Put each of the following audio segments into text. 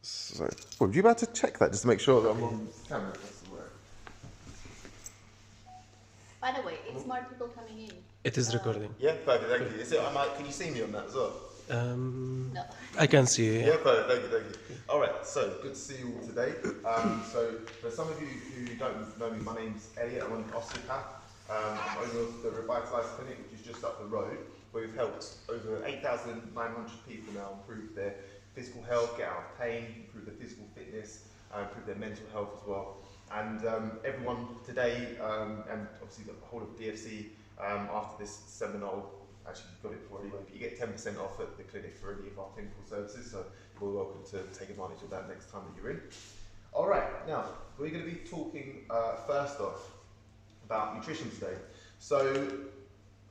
So, would you about to check that just to make sure that I'm on camera? That's the word. By the way, it's more people coming in. It is recording. Yeah, perfect, thank you. Is it, can you see me on that as well? No. I can see you. Yeah, perfect, thank you. All right, so good to see you all today. So for some of you who don't know me, my name's Elliot. I'm an osteopath. I'm owner of the Revitalise Clinic, which is just up the road, where we've helped over 8,900 people now improve their physical health, get out of pain, improve their physical fitness, improve their mental health as well. And everyone today, and obviously the whole of DFC, after this seminar, actually you've got it for anyway, but you get 10% off at the clinic for any of our clinical services, so you're welcome to take advantage of that next time that you're in. All right, now we're going to be talking first off about nutrition today. So,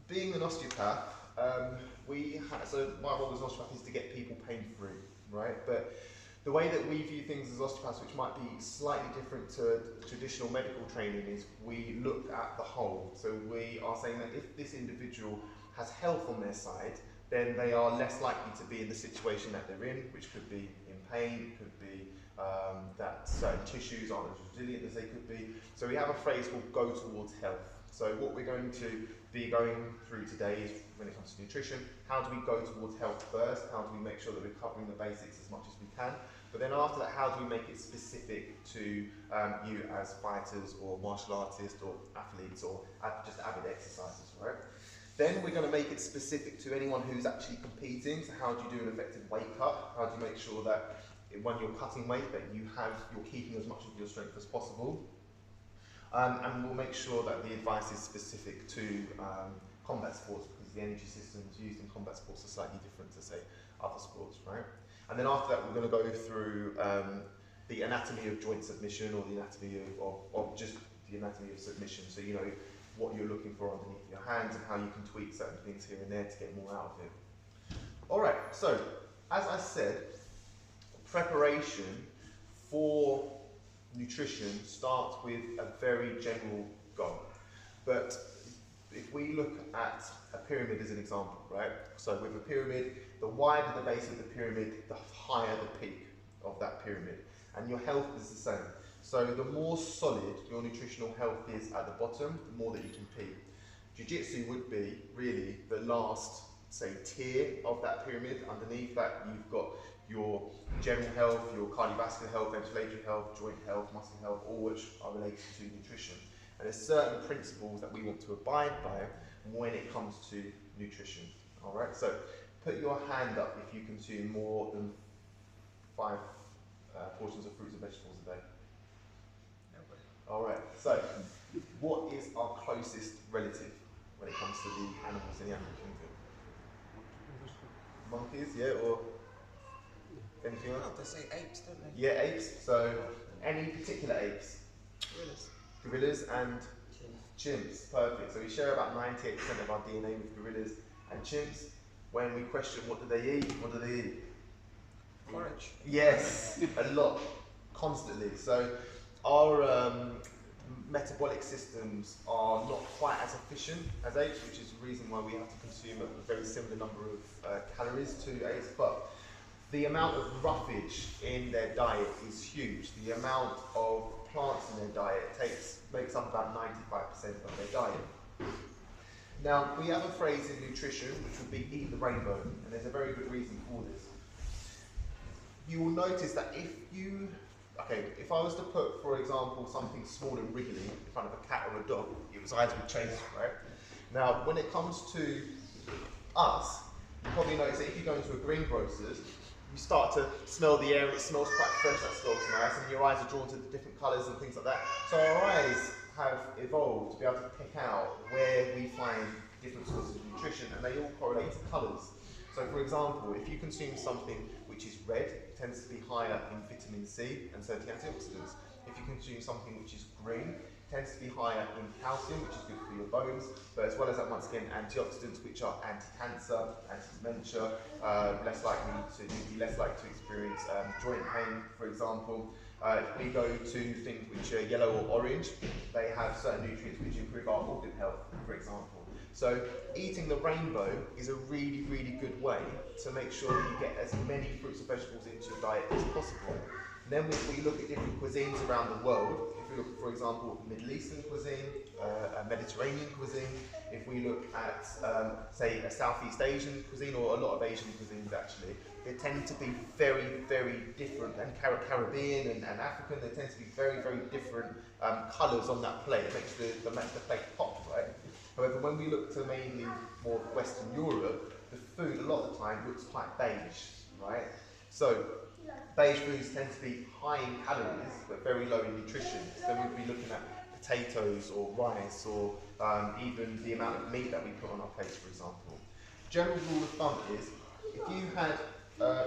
being an osteopath, so my role as an osteopath is to get people pain-free, right? But the way that we view things as osteopaths, which might be slightly different to traditional medical training, is we look at the whole. So we are saying that if this individual has health on their side, then they are less likely to be in the situation that they're in, which could be in pain, could be that certain tissues aren't as resilient as they could be. So we have a phrase called go towards health. So what we're going to be going through today is, when it comes to nutrition, how do we go towards health first? How do we make sure that we're covering the basics as much as we can? But then after that, how do we make it specific to you as fighters or martial artists or athletes or just avid exercisers, right? Then we're going to make it specific to anyone who's actually competing. So how do you do an effective weight cut? How do you make sure that when you're cutting weight that you're keeping as much of your strength as possible? And we'll make sure that the advice is specific to combat sports, because the energy systems used in combat sports are slightly different to, say, other sports, right? And then after that, we're going to go through the anatomy of joint submission, or the anatomy of just the anatomy of submission. So, you know, what you're looking for underneath your hands and how you can tweak certain things here and there to get more out of it. All right, so as I said, preparation for nutrition starts with a very general goal. But if we look at a pyramid as an example, right? So with a pyramid, the wider the base of the pyramid, the higher the peak of that pyramid. And your health is the same. So the more solid your nutritional health is at the bottom, the more that you can peak. Jiu-jitsu would be really the last, say, tier of that pyramid. Underneath that, you've got your general health, your cardiovascular health, ventilatory health, joint health, muscle health, all which are related to nutrition. And there's certain principles that we want to abide by when it comes to nutrition. All right, so put your hand up if you consume more than 5 portions of fruits and vegetables a day. All right, so what is our closest relative when it comes to the animals in the animal kingdom? Monkeys, yeah, or anything else? They say apes, don't they? Yeah, apes. So any particular apes? Gorillas. Gorillas and chimps. Perfect. So we share about 98% of our DNA with gorillas and chimps. When we question what do they eat, what do they eat? Porridge. Yes, a lot, constantly. So our metabolic systems are not quite as efficient as apes, which is the reason why we have to consume a very similar number of calories to apes. But the amount of roughage in their diet is huge. The amount of plants in their diet makes up about 95% of their diet. Now, we have a phrase in nutrition which would be eat the rainbow, and there's a very good reason for this. You will notice that if I was to put, for example, something small and wriggly in front of a cat or a dog, its eyes would change, right? Now, when it comes to us, you probably notice that if you go into a greengrocer's, you start to smell the air, and it smells quite fresh, that smells nice, and your eyes are drawn to the different colours and things like that. So our eyes have evolved to be able to pick out where we find different sources of nutrition, and they all correlate to colours. So for example, if you consume something which is red, it tends to be higher in vitamin C and certain antioxidants. If you consume something which is green, it tends to be higher in calcium, which is good for your bones, but as well as that, once again, antioxidants, which are anti-cancer, anti-dementia, you'd be less likely to experience joint pain, for example. If we go to things which are yellow or orange, they have certain nutrients which improve our organ health, for example. So eating the rainbow is a really, really good way to make sure that you get as many fruits and vegetables into your diet as possible. And then if we look at different cuisines around the world, if we look, for example, Middle Eastern cuisine, Mediterranean cuisine, if we look at, say, a Southeast Asian cuisine, or a lot of Asian cuisines actually, they tend to be very, very different, and Caribbean and African, they tend to be very, very different colours on that plate. It makes the plate pop, right? However, when we look to mainly more Western Europe, the food a lot of the time looks quite beige, right? So beige foods tend to be high in calories but very low in nutrition. So then we'd be looking at potatoes or rice, or even the amount of meat that we put on our plates, for example. General rule of thumb is, if you had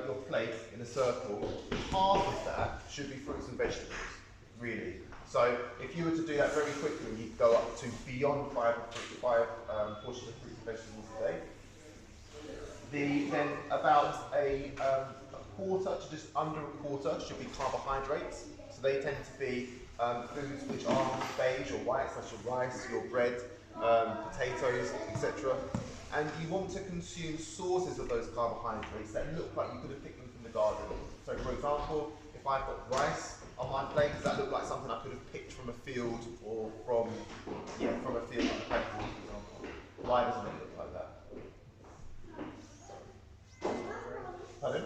your plate in a circle, half of that should be fruits and vegetables, really. So if you were to do that very quickly, you'd go up to beyond five portions of fruits and vegetables a day. Then about a quarter to just under a quarter should be carbohydrates. So they tend to be foods which are beige or white, such as rice, your bread, potatoes, etc. And you want to consume sources of those carbohydrates that look like you could have picked them from the garden. So for example, if I've got rice on my plate, does that look like something I could have picked from a field, or from a field like a paddy field, for example? Why doesn't it look like that? Pardon?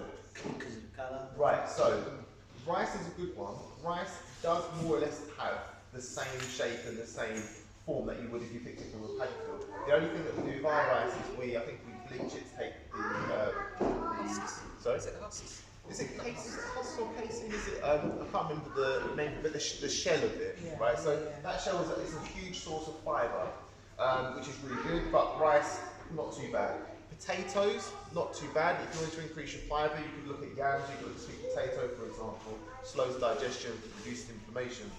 Because of colour. Right, so rice is a good one. Rice does more or less have the same shape and the same form that you would if you picked it from a paddy field. The only thing that we do with our rice is I think we bleach it to take the Husks. sorry? Is it husks? Is it husk or casing? Is it? I can't remember the name of it, but the shell of it, Yeah, right? So yeah. that shell is a huge source of fibre, which is really good. But rice, not too bad. Potatoes, not too bad. If you want to increase your fibre, you could look at yams. You could look at sweet potato, for example. Slows digestion, reduces inflammation.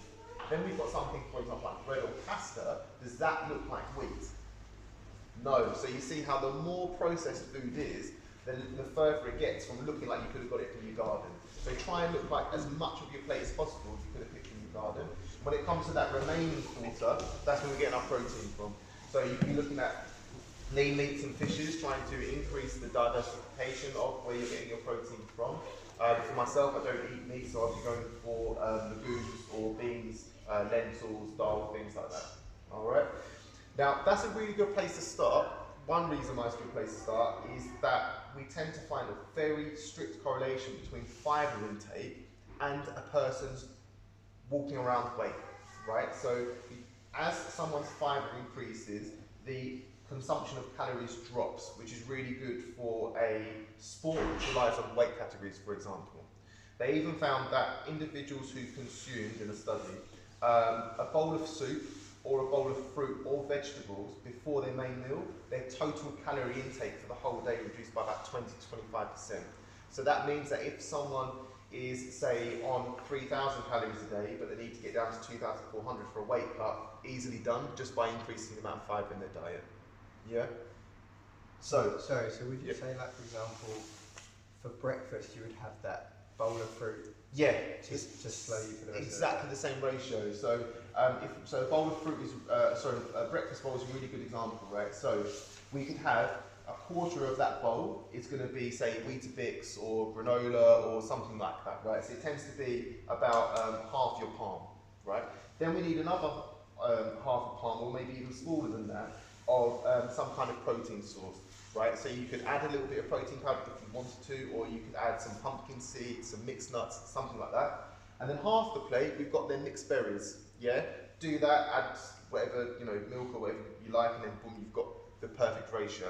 Then we've got something, for example, like bread or pasta. Does that look like wheat? No. So you see how the more processed food is, then the further it gets from looking like you could have got it from your garden. So try and look like as much of your plate as possible you could have picked from your garden. When it comes to that remaining quarter, that's where we're getting our protein from. So you can be looking at lean meats and fishes, trying to increase the diversification of where you're getting your protein from. For myself, I don't eat meat, so I'll be going for legumes or beans, lentils, dal, things like that. All right. Now that's a really good place to start. One reason why it's a good place to start is that we tend to find a very strict correlation between fibre intake and a person's walking around weight, right? So as someone's fibre increases, the consumption of calories drops, which is really good for a sport which relies on weight categories, for example. They even found that individuals who consumed, in a study, a bowl of soup or a bowl of fruit or vegetables before their main meal, their total calorie intake for the whole day reduced by about 20 to 25%. So that means that if someone is, say, on 3,000 calories a day, but they need to get down to 2,400 for a weight cut, easily done just by increasing the amount of fibre in their diet. Yeah? So, sorry, so would you Yep. say, like, for example, for breakfast you would have that bowl of fruit yeah, to slow you for the rest exactly the same ratio. So, so a bowl of fruit is, a breakfast bowl is a really good example, right? So, we could have a quarter of that bowl is going to be, say, Weetabix or granola or something like that, right? So it tends to be about half your palm, right? Then we need another half a palm, or maybe even smaller than that, of some kind of protein source, right? So you could add a little bit of protein powder if you wanted to, or you could add some pumpkin seeds, some mixed nuts, something like that. And then half the plate, we've got then mixed berries, yeah? Do that, add whatever, milk or whatever you like, and then boom, you've got the perfect ratio.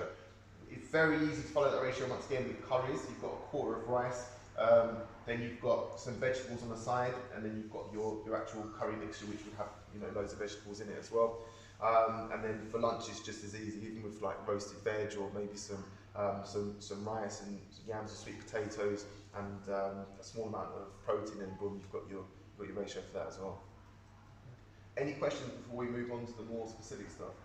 It's very easy to follow that ratio once again with curries. You've got a quarter of rice, then you've got some vegetables on the side, and then you've got your actual curry mixture, which would have loads of vegetables in it as well. And then for lunch it's just as easy, even with like roasted veg or maybe some rice and yams and sweet potatoes and a small amount of protein, and boom, you've got your ratio for that as well. Any questions before we move on to the more specific stuff?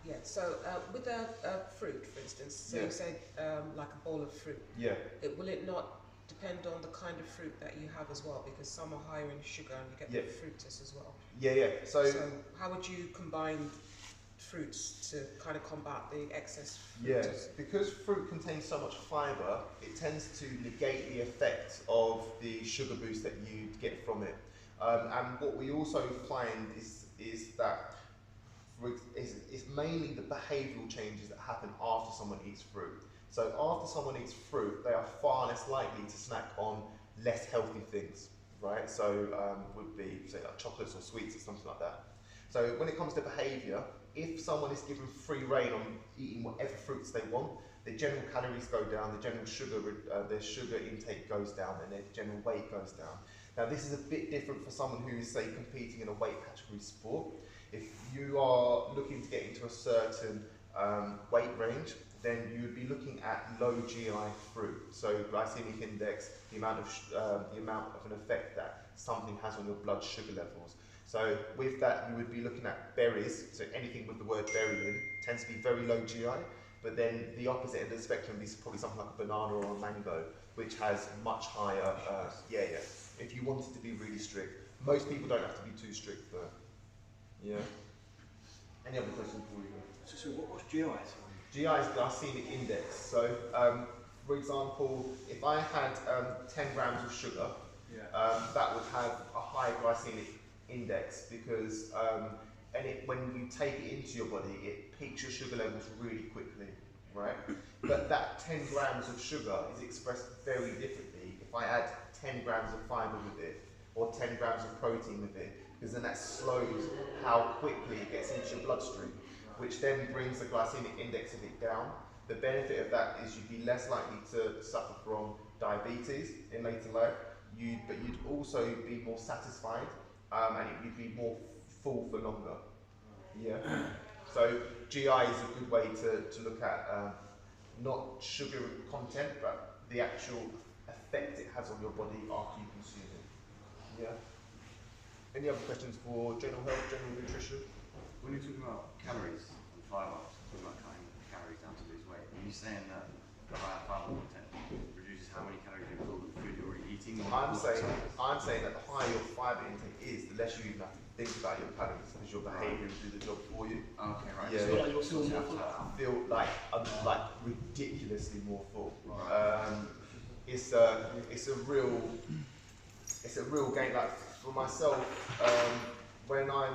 Yeah, so with the fruit, for instance, so Yeah. you said like a bowl of fruit. Yeah. Will it not depend on the kind of fruit that you have as well? Because some are higher in sugar and you get the fructose as well. Yeah. So how would you combine fruits to kind of combat the excess Yeah, fructose? because fruit contains so much fibre, it tends to negate the effect of the sugar boost that you get from it. And what we also find is that it's mainly the behavioural changes that happen after someone eats fruit. So after someone eats fruit, they are far less likely to snack on less healthy things, right? So would be say like chocolates or sweets or something like that. So when it comes to behaviour, if someone is given free rein on eating whatever fruits they want, their general calories go down, their sugar intake goes down, and their general weight goes down. Now this is a bit different for someone who is, say, competing in a weight category sport. If you are looking to get into a certain weight range, then you would be looking at low GI fruit. So glycemic index, the amount of an effect that something has on your blood sugar levels. So with that, you would be looking at berries. So anything with the word berry in tends to be very low GI. But then the opposite end of the spectrum is probably something like a banana or a mango, which has much higher. If you wanted to be really strict, most people don't have to be too strict though. Yeah. Any other questions before we go? So what's GI? GI is glycemic index. So, for example, if I had 10 grams of sugar, that would have a high glycemic index because when you take it into your body, it peaks your sugar levels really quickly, right? But that 10 grams of sugar is expressed very differently if I add 10 grams of fibre with it or 10 grams of protein with it, because then that slows how quickly it gets into your bloodstream, which then brings the glycemic index of it down. The benefit of that is you'd be less likely to suffer from diabetes in later life, but you'd also be more satisfied and you'd be more full for longer. Yeah. So GI is a good way to look at not sugar content, but the actual effect it has on your body after you consume it. Yeah. Any other questions for general health, general nutrition? When you're talking about calories and fibre, talking about cutting calories down to lose weight, are you saying that the higher fibre content reduces how many calories you feel the food you're already eating? I'm saying that the higher your fibre intake is, the less you even have to think about your calories because your behaviour will do the job for you. Okay, right. Yeah, So yeah. you'll feel more full. Feel like ridiculously more full. Right. It's a real game. Like for myself, when I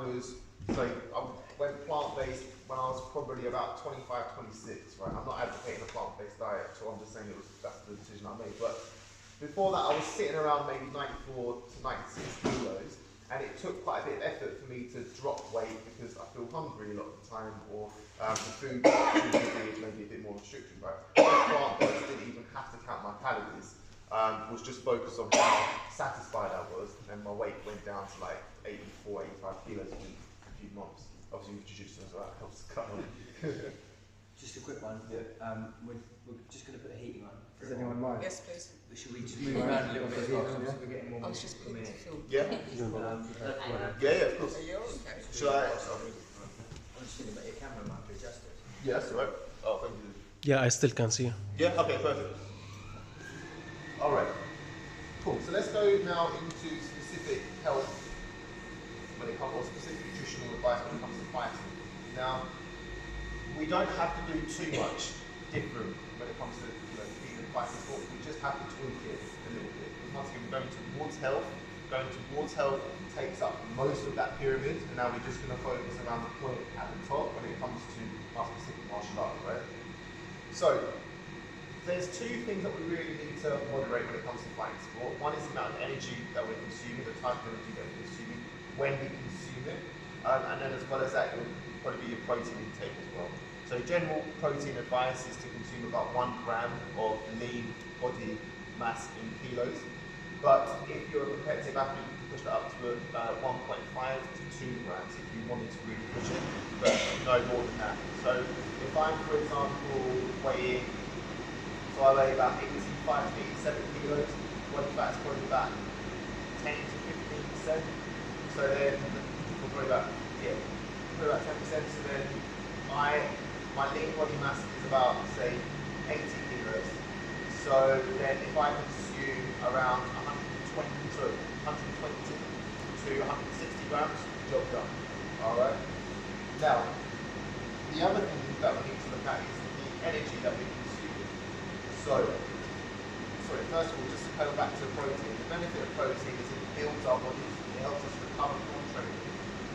went plant-based when I was probably about 25, 26, right? I'm not advocating a plant-based diet, so I'm just saying that's the decision I made. But before that, I was sitting around maybe 94 to 96 kilos, and it took quite a bit of effort for me to drop weight because I feel hungry a lot of the time, or the food is maybe a bit more restricted, right? Plant-based didn't even have to count my calories. Was just focused on how satisfied I was, and my weight went down to like 84, 85 kilos in a few months. Obviously with jiu-jitsu as well, that helps cut on. Just a quick one. Yeah. We're just going to put the heating on. Does anyone mind? Yes, please. Should we just move around a little bit as well? So we're getting more I was just coming beginning to in. feel. Yeah? Yeah, of course. Are you okay? Should I? I'm just thinking about your camera might be adjusted. Yeah, that's alright. Oh, thank you. Yeah, I still can see you. Yeah, okay, perfect. Alright. Cool. So let's go now into specific health when it comes, or specific nutritional advice when it comes to fighting. Now, we don't have to do too much different when it comes to being a fighting sport. We just have to tweak it a little bit. Because once again, we're going towards health. Going towards health takes up most of that pyramid, and now we're just going to focus around the point at the top when it comes to our specific martial art, right? So, there's two things that we really need to moderate when it comes to fighting sport. One is the amount of energy that we're consuming, the type of energy that we're consuming, when we consume it, and then as well as that, it will probably be your protein intake as well. So general protein advice is to consume about 1 gram of lean body mass in kilos. But if you're a competitive athlete, you can push that up to 1.5 to 2 grams if you wanted to really push it, but no more than that. So if I'm, for example, weighing, so I weigh about 85 to 87 kilos, body fat's probably about 10 to 15%. So then, probably about 10%. So then my lean body mass is about, say, 80 kilos. So then if I consume around 120 to 160 grams, job done. Alright? Now, the other thing that we need to look at is the energy that we consume. So, sorry, first of all, just to go back to protein. The benefit of protein is it builds our bodies, it helps us recover from training.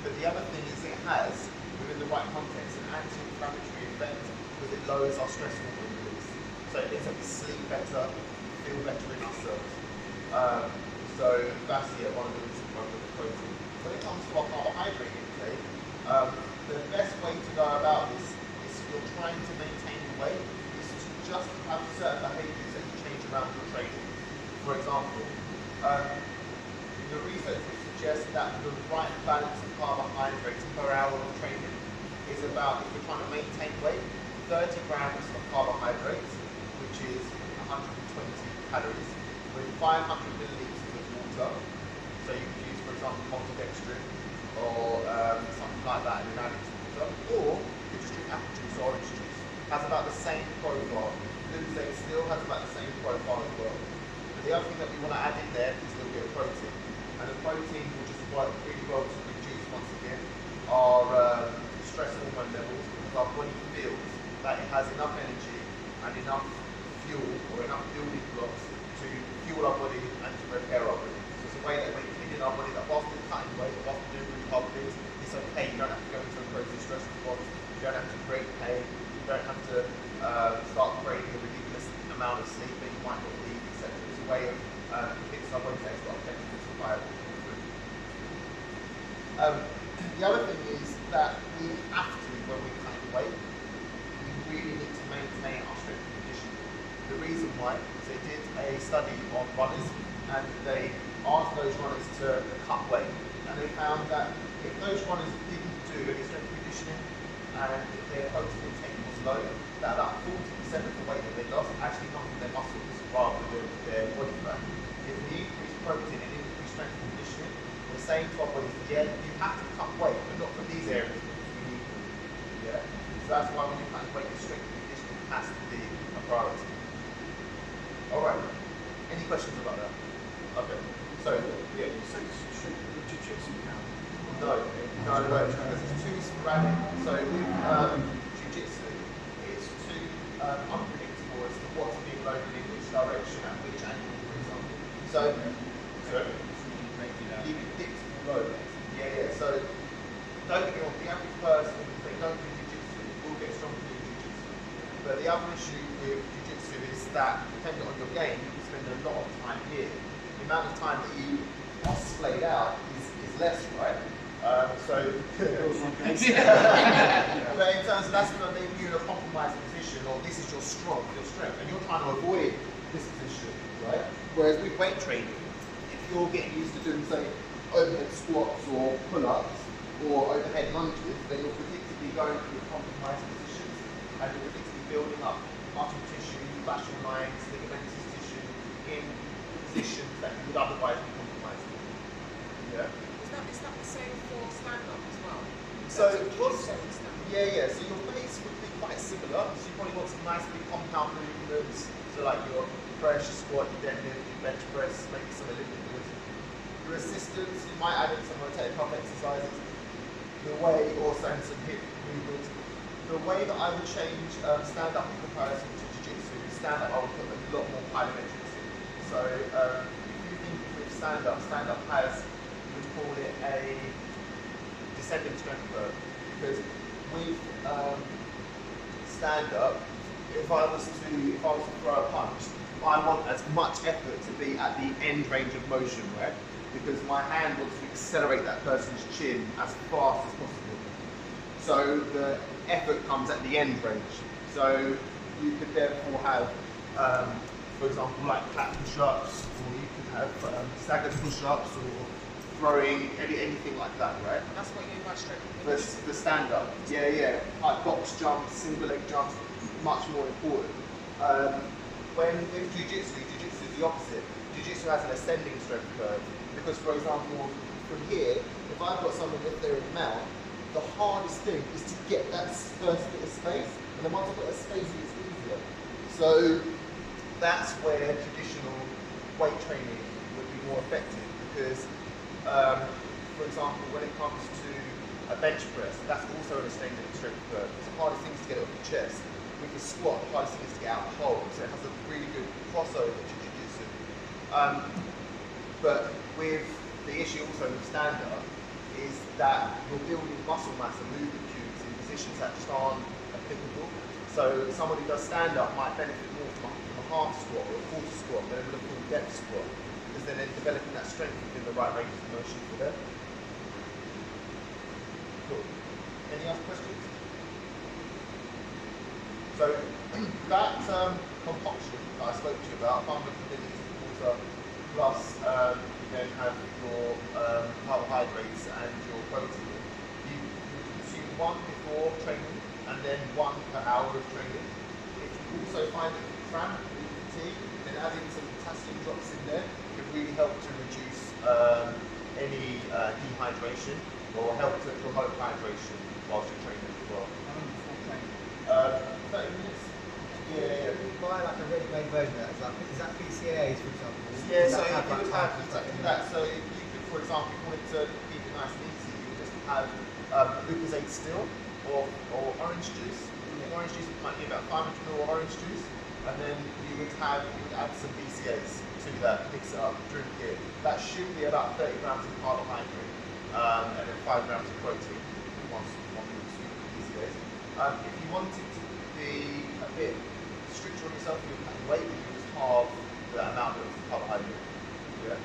But the other thing is it has, within the right context, an anti-inflammatory effect because it lowers our stress hormone release. So it means that we sleep better, feel better in ourselves. So that's one of the reasons why we look at protein. When it comes to our carbohydrate intake, the best way to go about this is if you're trying to maintain your weight, is to just have certain behaviours that you change around your training. For example, the research would suggest that the right balance of carbohydrates per hour of training is about, if you're trying to maintain weight, 30 grams of carbohydrates, which is 120 calories, with 500 millilitres of water. So you could use, for example, maltodextrin or something like that in an added to water, or you could just drink apple juice or orange juice. It has about the same profile. Linseed still has about the same profile as well. But the other thing that we want to add in there is a little bit of protein. And the protein will just work really well to reduce, once again, our stress hormone levels, because our body feels that it has enough energy and enough fuel or enough building blocks to fuel our body and to repair our body. So it's a way that we're cleaning our body, that whilst we're cutting weight, whilst we're doing really hard things, it's okay. You don't have to go into a crazy stress response, you don't have to break pain, you don't have to start creating a ridiculous amount of sleep that you might not need, etc. It's a way of fixing our body to start affecting its survival. The other thing is that we have to, when we're cutting weight, we really need to maintain our strength and conditioning. The reason why is they did a study on runners and they asked those runners to cut weight, and they found that if those runners didn't do any strength and conditioning and their protein intake was low, that about 40% of the weight that they lost actually come from their muscles rather than their body fat. If we increase protein and increase strength and conditioning, we're saying to our bodies, yeah, you have to cut weight, but not from these areas because we need them. Yeah? So that's why when you're cutting weight, the strength and conditioning has to be a priority. Alright. Any questions about that? Okay. So, yeah. You said jiu-jitsu count? No, because it's too sporadic. So with jiu-jitsu, it's too unpredictable as to what's being loaded in which direction at which angle, for example. So, you can predictable load. Yeah. So, don't get me wrong, the average person, if they don't do jiu-jitsu, will get stronger doing jiu-jitsu. But the other issue with jiu-jitsu is that, depending on your game, you can spend a lot of time here. The amount of time that you are splayed out is less, right? But in terms of that's going to leave you in a compromised position, or this is your strength, and you're trying to avoid this position, right? Whereas with weight training, if you're getting used to doing, say, overhead squats or pull-ups or overhead lunges, then you're predictably going through compromised positions, and you're predictably building up muscle tissue, fascial lines, ligamentous tissue in positions that you would otherwise be compromised in. Yeah. Is that the same for stand-up as well? So yeah. So your base would be quite similar. So you probably want some nice big compound movements. So like your press, your squat, your deadlift, your bench press, maybe some Olympic movements. Your assistance, you might add in some rotator cuff exercises. The way, or some hip movements. The way that I would change stand-up in comparison to jiu-jitsu, stand-up I would put a lot more plyometrics in. So if you think with stand-up has, you would call it a descending strength curve, because with stand-up, if I was to throw a punch, I want as much effort to be at the end range of motion, right? Because my hand wants to accelerate that person's chin as fast as possible. So the effort comes at the end range. So you could therefore have, for example, like flat push-ups, or you could have staggered push-ups, or throwing, anything like that, right? That's what you mean by strength. The stand-up, yeah. Like box jumps, single leg jumps, much more important. When with jiu-jitsu is the opposite. Jiu-jitsu has an ascending strength curve, because for example, from here, if I've got someone if they're in mount, the hardest thing is to get that first bit of space, and then once I've got that space, it's easier. So that's where traditional weight training would be more effective, because for example, when it comes to a bench press, that's also an extended strength curve. It's the hardest thing is to get it off the chest. With the squat, the hardest thing is to get out the hole. So it has a really good crossover to Jiu-jitsu. But with the issue also with stand-up is that you're building muscle mass and movement cues in positions that just aren't applicable. So someone who does stand-up might benefit more from a half squat or a quarter squat than with a full depth squat, because then they're developing that strength within the right range of motion for them. Cool. Any other questions? So that concoction that I spoke to you about, 500 milliliters of water plus you then have your carbohydrates and your protein. You consume one before training and then one per hour of training. If you also find that you cramp or fatigue, then adding some potassium drops in there can really help to reduce any dehydration or help to promote hydration whilst you're training as well. How long before training? 30 minutes. Yeah. You buy like a ready-made version of that. Is that BCAAs, for example? Yeah, Does so that you would have like exactly time? that. So if you could, for example, if you wanted to keep it nice and easy, you would just have Lucozade still or orange juice. Orange juice might be about 500 ml of orange juice, and then you would add some BCAAs to that, mix it up, drink it. That should be about 30 grams of carbohydrate and then 5 grams of protein. One BCAAs. If you wanted to be a bit stricter on yourself with your weight, you would just halve the amount of carbohydrate. Yeah.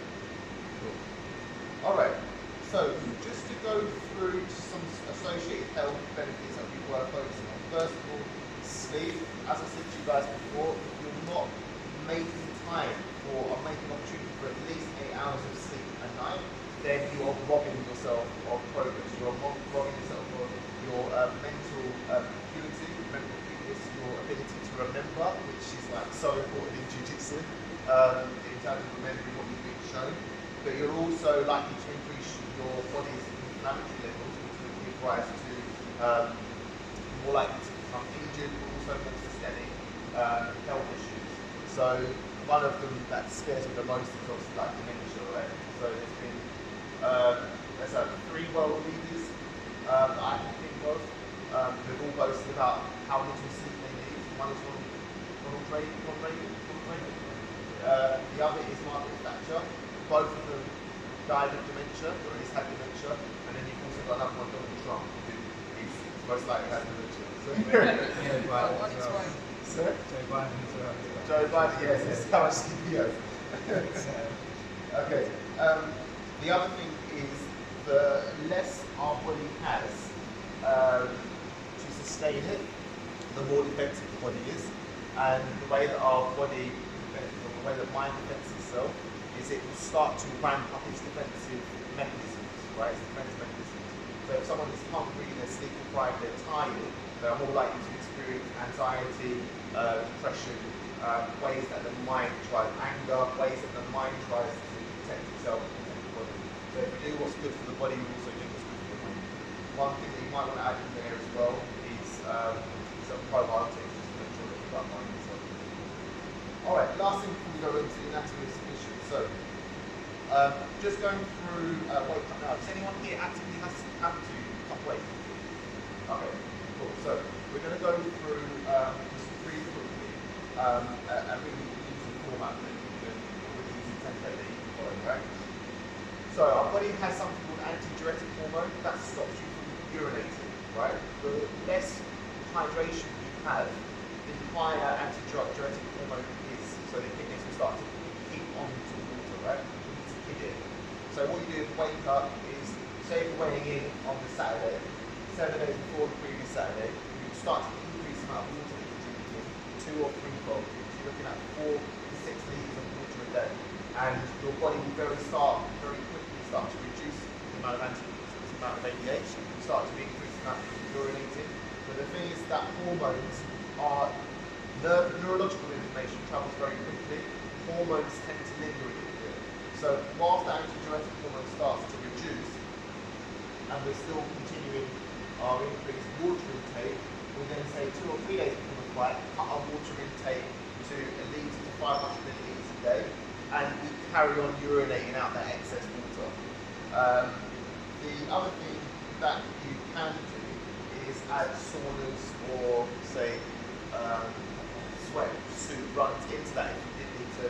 Cool. All right. So just to go through some associated health benefits that people are focusing on. First of all, sleep. As I said to you guys before, if you're not making time or making opportunity for at least 8 hours of sleep a night, then you are robbing yourself of progress. You are robbing yourself of your mental acuity, mental acuteness, your ability to remember, which is like so important in Jiu-jitsu, in terms of remembering what you've been shown. But you're also likely to increase your body's inflammatory levels, which will give rise to more likely to become injured, but also more systemic health issues. So one of them that scares me the most is obviously like dementia, right? So there's been there's 3 world leaders that I can think of who've all boasted about how little sleep they need. One is Ronald Reagan. The other is Margaret Thatcher. Both of them died of dementia, or at least had dementia. And then you've also got another one, Donald Trump, who is most likely has dementia. So, On its way. Sir? Joe Biden as well. Joe Biden, yes, this is how much sleep he has. Okay. The other thing is the less our body has to sustain it, the more defensive the body is. And the way that our body defends, or the way that mind defends itself, is it will start to ramp up its defensive mechanisms, right? Its defense mechanisms. So if someone is hungry, they're sleep deprived, they're tired, they're more likely to experience anxiety, depression, ways that the mind tries, anger, ways that the mind tries to protect itself and protect the body. So if we do what's good for the body, we also do what's good for the mind. One thing that you might want to add in there as well is some probiotics, just to make sure that you've got mind yourself. Alright, last thing before we go into the anatomy of submission. So, just going through weight cut now. Does anyone here actively have to cut weight? Okay, cool. So, we're going to go through just really quickly a really easy format that you can, a really easy template that you can follow, right? So, our body has something called antidiuretic hormone that stops you from urinating, right? The less hydration you have, the higher antidiuretic hormone is. So, the kidneys will start to keep on to water, right? To keep it. So what you do is wake up is, say if you're weighing in on the Saturday, 7 days before the previous Saturday, you start to increase the amount of water that you're drinking 2 or 3-fold. So you're looking at 4 to 6 litres of water a day. And your body will very quickly start to reduce the amount of ADH, and start to increase the amount of urinating. But the thing is that hormones are, neurological information travels very quickly. Hormones tend to linger a little bit. So whilst the antidiuretic hormone starts to reduce, and we're still continuing our increased water intake, we then say 2 or 3 days before the fight, cut our water intake to at least 500 millilitres a day, and we carry on urinating out that excess water. The other thing that you can do is add saunas or say sweat suit runs into that if you did need to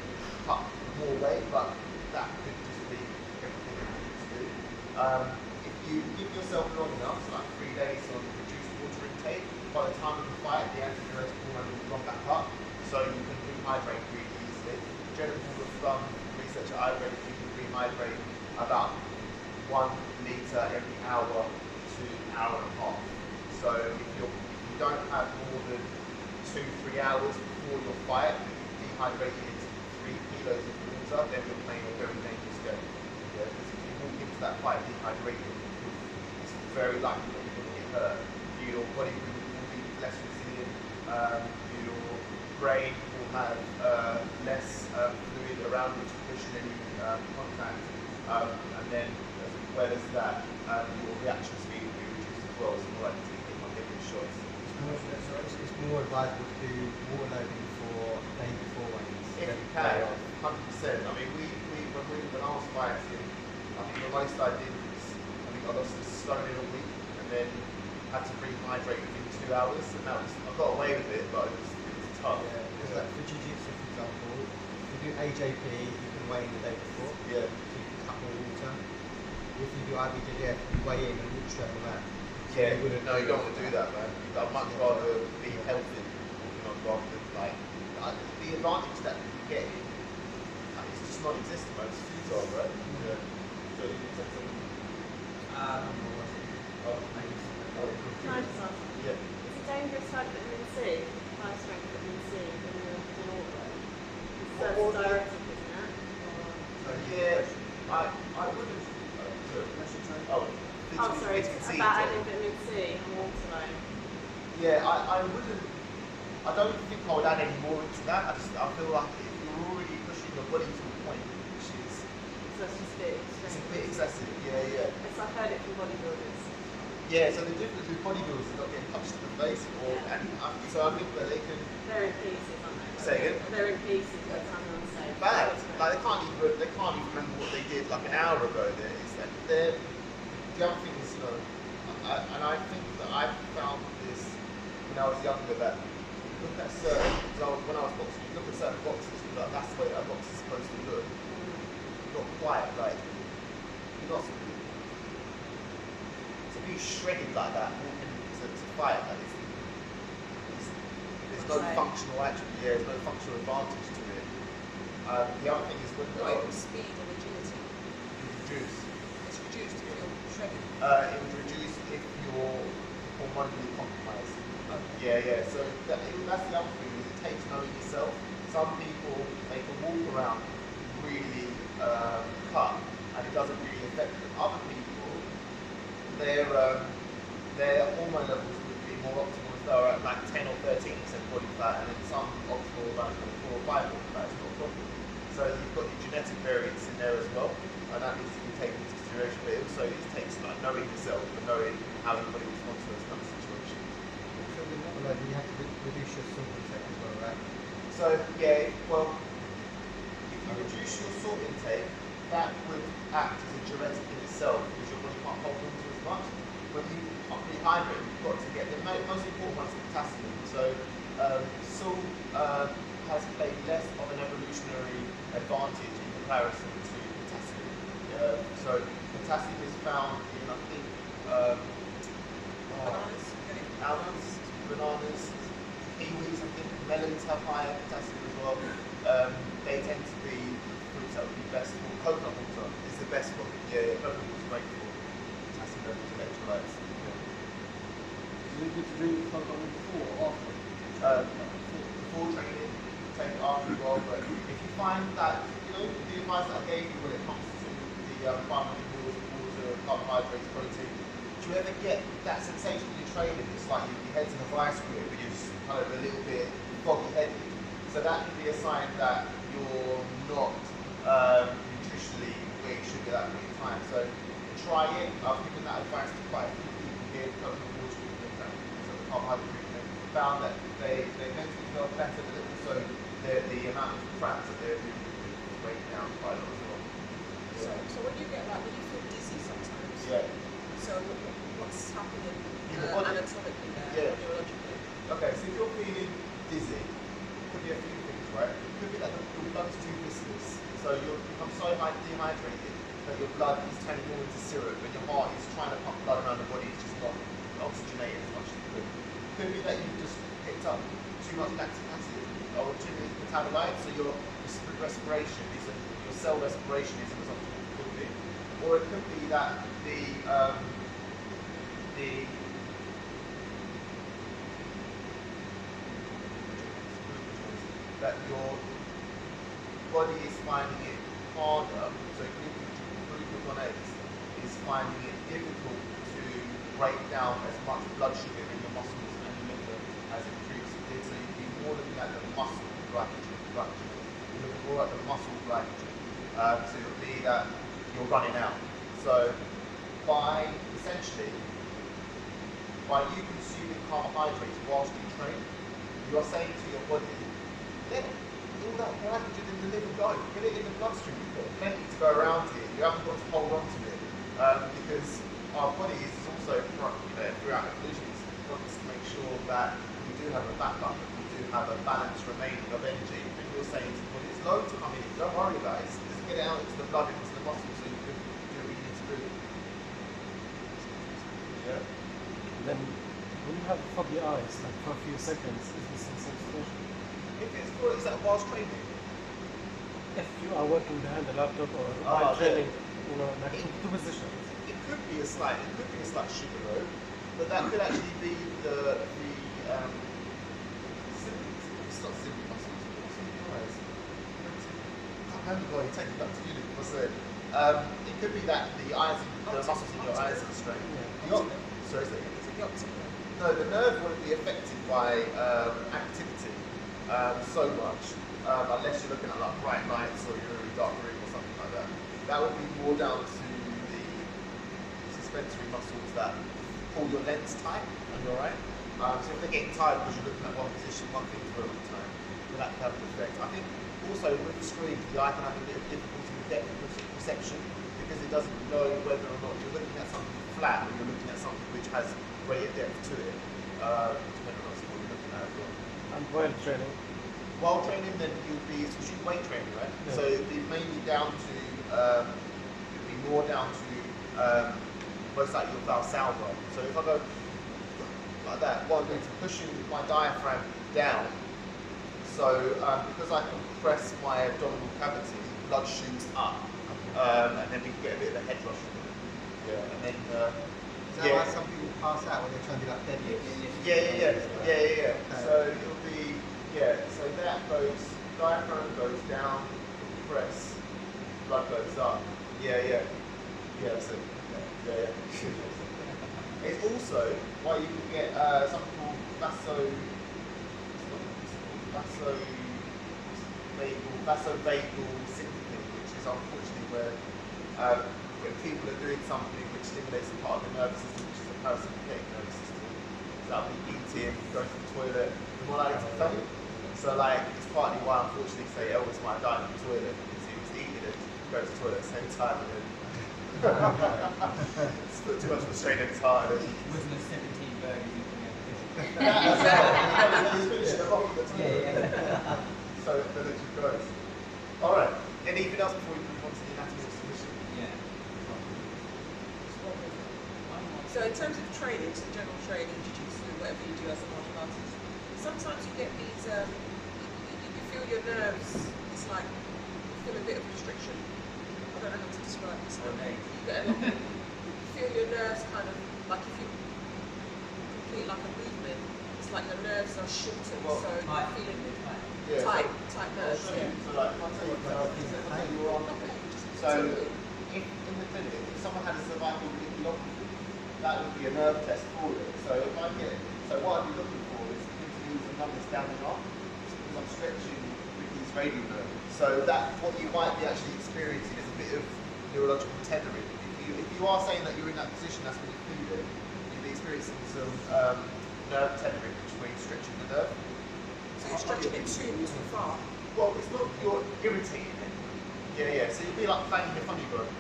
cut more weight, but that could just be everything that you need to do. If you give yourself long enough, so like 3 days on reduced water intake, by the time of the fight, the antidiuretic hormone will run back up, so you can rehydrate really easily. General rule of thumb, research that I've read, you can rehydrate about 1 litre every hour to hour and a half. So if you don't have more than 2-3 hours before your fight, you dehydrate into 3 kilos of water, then you're playing a very dangerous game. Yeah, because if you walk into that fight dehydrated, it's very likely that you're going to get hurt. Your body will be less resilient, your brain will have less fluid around it to cushion any contact, and then as well as that, your reaction speed will be reduced as well, so you're likely to get hit by heavy shots. It's more advisable to do water loading for day before weigh-ins. If you can, 100%. I mean, when I was fighting, I think the most I did was, I think I lost a stone in a week, and then had to rehydrate within 2 hours, and that was, I got away with it, but it was tough. Yeah, because like for Jiu-jitsu, for example, if you do AJP, you can weigh in the day before. Yeah. So you can cut more water. If you do IBJJF, you weigh in and walk straight on that. So Yeah, you no, you don't want to do that, man. I'd much rather be healthy, you know, rather than like the advantage that you get is just non-existent, man. It's futile, right? Yeah. So you can say something. Can I just ask? Yeah. Is it dangerous to have vitamin C, high strength vitamin C, when you're in auto? That's diuretic, isn't it? Yeah, I wouldn't. Oh, sorry, about adding vitamin C and water load. Yeah, I wouldn't. I don't think I would add any more into that. I feel like if you're already pushing your body to a point which is So it's just a bit it's extreme. a bit excessive. Yeah. It's I've heard it from bodybuilders. Yeah, so the difference with bodybuilders is not getting punched in the face, so I think that they can. They're in pieces, aren't they? Say again? They're in pieces by the time they're on stage. Bad. Like they can't even remember what they did like an hour ago. The other thing is, you know, and I think that I found this when I was younger, that you look at certain, when I was boxing, you look at certain boxes, you're like, that's the way a box is supposed to look. Not quite, like, you're not to be shredded like that, walking to fight, like there's no functional there's no functional advantage to it. The other thing is when Not even speed and agility. reduce. It's reduced if you're shredded. It would reduce if you're hormonally compromised. Yeah. So that's the other thing, is it takes knowing yourself. Some people, they can walk around really cut and it doesn't really affect them. Other people, their hormone levels would be more optimal if they're at like 10 or 13% body fat, and then some optimal around 4 or 5 body fat. It's not a problem. So you've got your genetic variants in there as well, and that needs to be taken into consideration. But it also takes like knowing yourself and knowing how your body responds to those kind of situations. So with water loading, you have to reduce your salt intake as well, right? So yeah, well, if you reduce your salt intake, that would act as a diuretic in itself because your body can't hold on to as much. When you rehydrate, you've got to get the most important one is potassium. So salt has played less of an evolutionary advantage in comparison to potassium. So potassium is found in, I think, almonds, bananas, kiwis, I think melons have higher potassium as well. They tend to be fruits that would be best for. Coconut water is the best one. Yeah, coconut water is great for potassium levels and electrolytes. Is it good to drink coconut water before or after? Before training, take it after as well. But if you find that, you know, the advice that I gave you when it comes to the 500 mils of water, carbohydrates, protein, do you ever get that sensation when you're training? It's like your head's in a vice grip and you're just kind of a little bit foggy-headed. So that could be a sign that you're not nutritionally where you should be at that point in time. So try it. I've given that advice to quite a few people here, coconut water, so the carbohydrate found that they mentally felt better, but also the amount of crap that they're doing is way down quite a lot as well. So when you get like, when you feel dizzy sometimes. Yeah. So what So you become so dehydrated that your blood is turning more into syrup, and your heart is trying to pump blood around the body. It's just not oxygenated as much as it could. Could be that you've just picked up too much lactic acid or too many metabolites, so your respiration isn't, your cell respiration isn't as optimal as it could be. Or it could be that that your body is finding it harder, so glucagonase is finding it difficult to break down as much blood sugar in your muscles and your liver as it previously did. So you'd be more looking at the muscle glycogen. You're looking more at the muscle glycogen. So it'll be that you're running out. So by you consuming carbohydrates whilst you train, you are saying to your body, let all that glycogen in the liver go, get it in the bloodstream, you've got plenty to go around here, you haven't got to hold on to it. Because our body is also, throughout evolution, wants to make sure that we do have a backup, we do have a balance remaining of energy. And you're saying to the body, it's low to come in, don't worry about it, just get it out into the blood, into the muscle, so you can do what you need to do. Yeah? Then when you have foggy eyes, like for a few seconds, is this the same situation? If it's for, is that whilst training? If you are working behind the laptop or while training, you know, like two positions. It could be a slight sugar low, but that could actually be the it's not simple muscles, it's your eyes. I can't remember why you take it back to uni, what's it? It could be that the muscles in your eyes are strained. Sorry, say again. No, the nerve wouldn't be affected by activity so much, unless you're looking at like bright lights or you're in a really dark room or something like that. That would be more down to the suspensory muscles that pull your lens tight and you're right. So if they're getting tired because you're looking at one position, one thing for a long time, then that can have an effect. I think also with the screen, the eye can have a bit of difficulty with depth perception because it doesn't know whether or not you're looking at something flat or you're looking at something which has greater depth to it, depending on what you're looking at as well. And while training? While training, then you'll be, so you weight training, right? Yeah. So it'd be mainly down to, it'd be more down to most likely your Valsalva. So if I go like that, what I'm doing is pushing my diaphragm down. So because I compress my abdominal cavity, blood shoots up, and then we can get a bit of a head rush. Yeah, and then. Is that why some people pass out when they're trying to do like deadlifts? Yeah. Okay. So it'll be, so that goes, diaphragm goes down, compress, blood goes up. Yeah, so, yeah. It's also why you can get something called vasovagal syncope, which is unfortunately where when people are doing something which stimulates a part of the nervous system, which is the parasympathetic nervous system. So that'll be eating, going to the toilet, the more likely to fail. So like, it's partly why unfortunately say Elvis might die in the toilet, because he was eating and going to the toilet at the same time and then it's put too much of a strain in his heart. And Wasn't it 17 burgers you put he's finishing them off at the time. So the literally goes. Alright, anything else before we move on to the anatomy of submission? Yeah. So in terms of training, so general training, jiu-jitsu, whatever you do as a martial artist, sometimes you get these, you feel your nerves, it's like, you feel a bit of restriction. I don't know how to describe this. You get a lot of, you feel your nerves kind of, like if you complete like a movement, it's like your nerves are shortened, so you're feeling tight nerves. So like, if I tell you were on, so if in the clinic, if someone had a cervical radiculopathy, that would be a nerve test for it. So if I get, so what I'd be looking for is continuous numbness down the arm, because I'm stretching Ricky's radial nerve. So that, what you might be actually experiencing is a bit of neurological tethering. If you are saying that you're in that position, that's when you feel it, you'll be experiencing some nerve tethering, which means stretching the nerve. So you're stretching it too far? Well, it's not, you're irritating it. Yeah. So you'll be like banging your funny bone.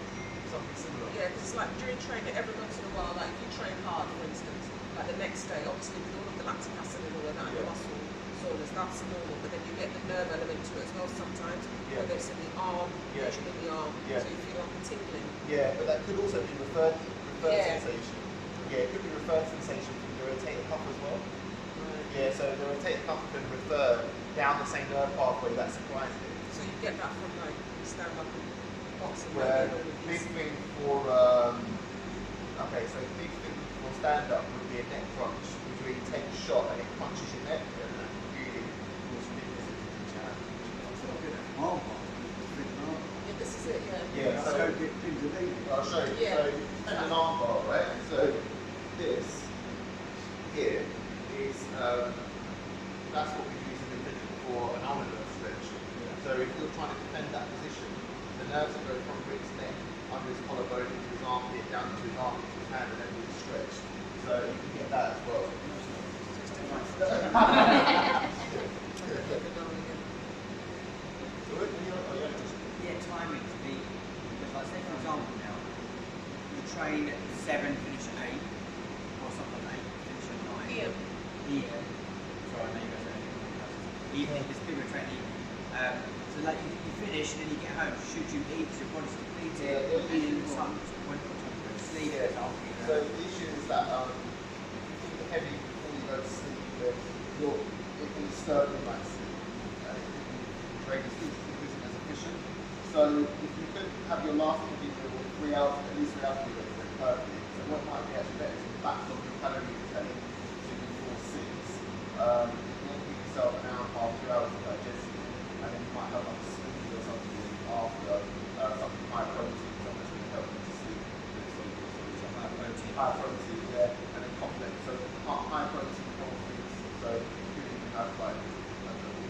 Something similar. Yeah, because it's like during training, every once in a while, like if you train hard, for instance, like the next day, obviously with all of the lactic acid and all of that in the muscle, so soreness, that's normal, but then you get the nerve element to it as well sometimes, Yeah. whether it's in the arm, Yeah. usually in the arm, Yeah. so you feel like a tingling. Yeah, but that could also be referred Yeah. sensation. Yeah, it could be referred sensation from the rotator cuff as well. Yeah, so the rotator cuff can refer down the same nerve pathway that supplies it. So you get that from like stand up and boxing, Where like, all of big these. thing for okay, so big thing for stand up would be a neck crunch, which where you take a shot and it punches your neck and that really causes weakness in your hand. It's not good at arm bar. Yeah, this is it, yeah. Yeah, so I'll show you. Yeah. So and an arm bar, right? So this here is that's what we use in the clinic for an arm nerve stretch. So if you're trying to defend that position, the nerves that go from Rick's neck under his collarbone into his armpit down to his arm into his hand and then really stretch. So you can get that as well. Yeah, timing to be, because like say for example now, you train at 7, finish at 8, or something like 8, finish at 9. PM. PM. Sorry, I know you guys are evening, there's people who train evening. So like you finish and then you get home, should you eat, your body's depleted, Yeah, and then some point of time to go to sleep, Yeah. for example, you So know. the issue is that if you eat heavy before you go to sleep, then it can disturb your night sleep. And it can drain your sleep because it's as efficient. So if you could have your last heavy meal 3 hours, at least 3 hours before you go to bed, perfect. So what might be actually better is to backlog your calorie intake to before 6. Then give yourself an hour and a half, 2 hours to digest it, and then you might have like a smoothie or something after, something high protein, something that's going to help you to sleep. High protein. High protein, yeah, and then complex. So high protein whole foods. So you can even have like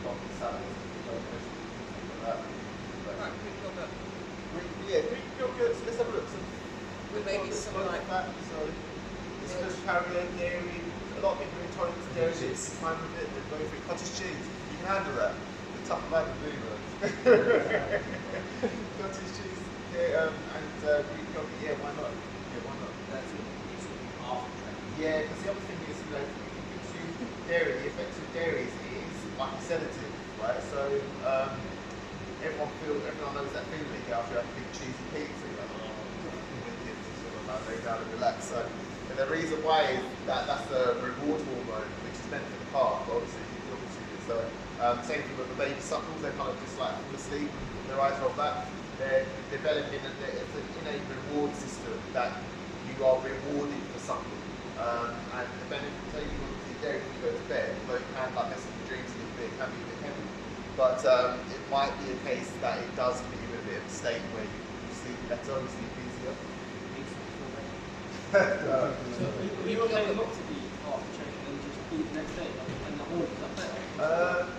broccoli salads, vegetables, things like that. Right, Greek yogurt. Greek yogurt. So let's have a look. So With maybe some like that. So it's just carrier dairy. A lot of people are intolerant to dairy. It's fine with it. They're going for cottage cheese. You can handle that. The tough man of bluebirds. Cottage cheese, yeah, and Greek yogurt. Yeah, why not? Yeah, why not? That's what you sort of after training. Yeah, because the other thing is, you know, if you consume dairy, the effects of dairy is like a sedative, right? So everyone knows that feeling you get after you have a big cheesy pizza. You're like, oh, wicked, sort of like lay down and relax. So, and the reason why is that's the reward hormone, which is meant for the calf, but obviously you're consuming it. So same thing with the baby suckles, they kind of just like fall asleep with their eyes rolled back. They're developing it's an innate reward system that you are rewarded for something. And the benefit, so you obviously dairy when you go to bed, although it can like mess up your dreams a little bit, it can be a bit heavy. But it might be a case that it does put you in a bit of a state where you sleep better, you sleep easier. So you okay not to eat after training and just eat the next day, and the whole is that better?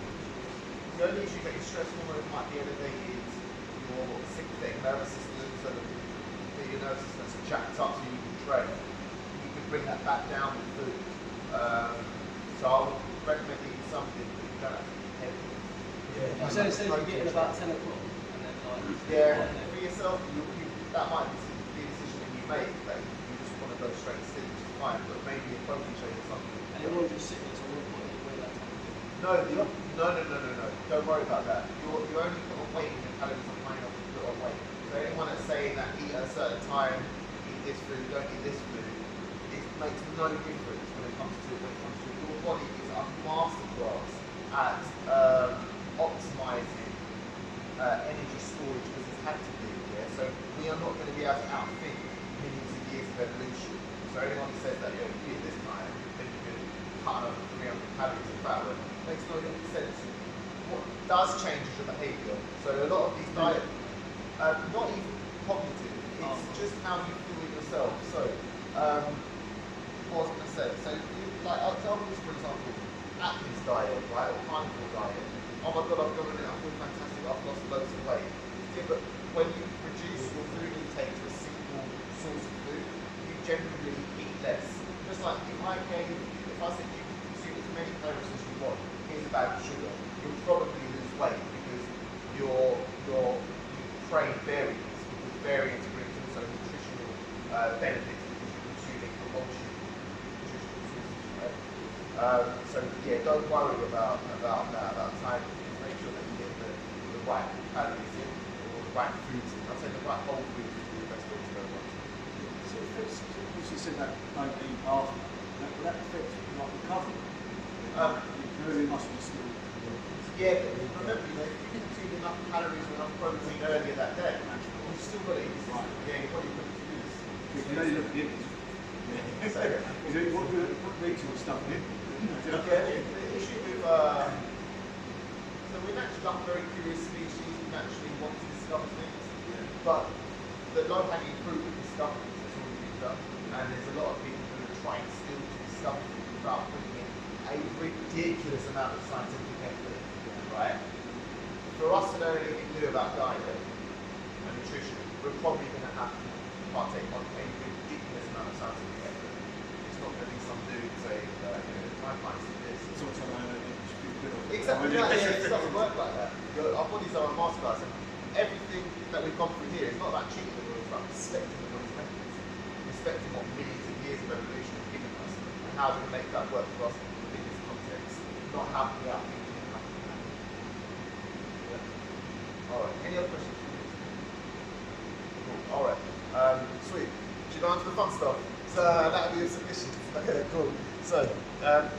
The only issue that your stress hormone might be elevated, your sympathetic nervous system, so that your nervous system is jacked up so you can train. You can bring that back down with food. So I would recommend eating something that you don't have to eat heavy. You say if you get in about 10 o'clock, and then like... Yeah, for yourself, that might be a decision that you make, that you just want to go straight to sleep, which is fine, but maybe a protein shake or something. And it won't just sickness or what you weigh that time. No. Don't worry about that. You only put on weight when your calories are high enough to put on weight. So anyone that's saying that eat at a certain time, eat this food, don't eat this food, it makes no difference when it comes to your body is a masterclass at optimizing energy storage because it's had to be. Yeah? So we are not going to be able to outthink millions of years of evolution. So anyone who says that you eat at this time, then you can cut another 300 calories of fat, makes no sense. What does change is your behaviour. So a lot of these diets, not even cognitive, it's just how you feel with yourself. So, what was I going to say? So, I'll tell you, for example, Atkins diet, right, or carnivore diet. Oh my God, I've gone on it, I feel fantastic, I've lost loads of weight. Yeah, but when you reduce your food intake to a single source of food, you generally eat less. Just like if I said you consume as many calories as you want, here's a bag of sugar, you'll probably lose weight because your brain varies, because variance brings also nutritional benefits because you're consuming a multitude of nutritional sources, right? So yeah, don't worry about that, about timing. Just make sure that you get the right calories in, or the right foods in. I'd say the right whole foods would be the best way to go about it. So if it's, you said that don't eat after, will that affect like recovery? Your muscle is still. Yeah, but remember, if you consume enough calories or enough protein earlier that day, you've still got to eat this. Yeah, your body couldn't do this. You know you look at it. So, What ritual stuff in? yeah, the issue with so we're naturally not very curious species. We naturally want to discover things, but the low-hanging fruit of discovery has already been done, and there's a lot of people who are trying still to discover things without putting in a ridiculous amount of scientific effort. Right? For us to know anything new about diet and nutrition, we're probably going to have to partake on a ridiculous amount of scientific effort. It's not going to be some dude saying, my pints of this. It's also Exactly, it doesn't work like that. Our bodies are a masterclass, and everything that we've gone through here is not about cheating the body, it's about respecting the body's methods, respecting what millions of years of evolution have given us, and how we can make that work for us within this context, not how we are thinking it happen. Alright, any other questions? Cool. Alright, sweet. Should we go on to the fun stuff? So that'll be sufficient. Okay, cool. So,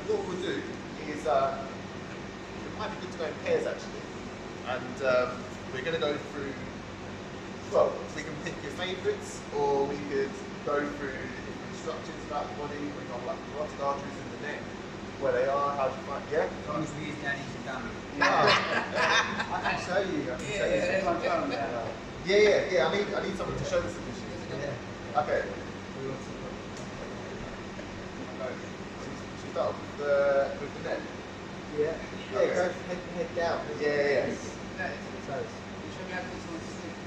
what we'll do is, it might be good to go in pairs actually, and we're going to go through, well, we can pick your favourites, or we could go through the different structures about the body, for example like carotid arteries in the neck, where they are, how do you find, yeah? As long as we use Danny's and dummy. I can show you. I can show you. Yeah, I need someone to show the submission. Yeah. Okay. Should we start with the neck? Yeah. Yeah, Okay. go head down. Yeah. Toes.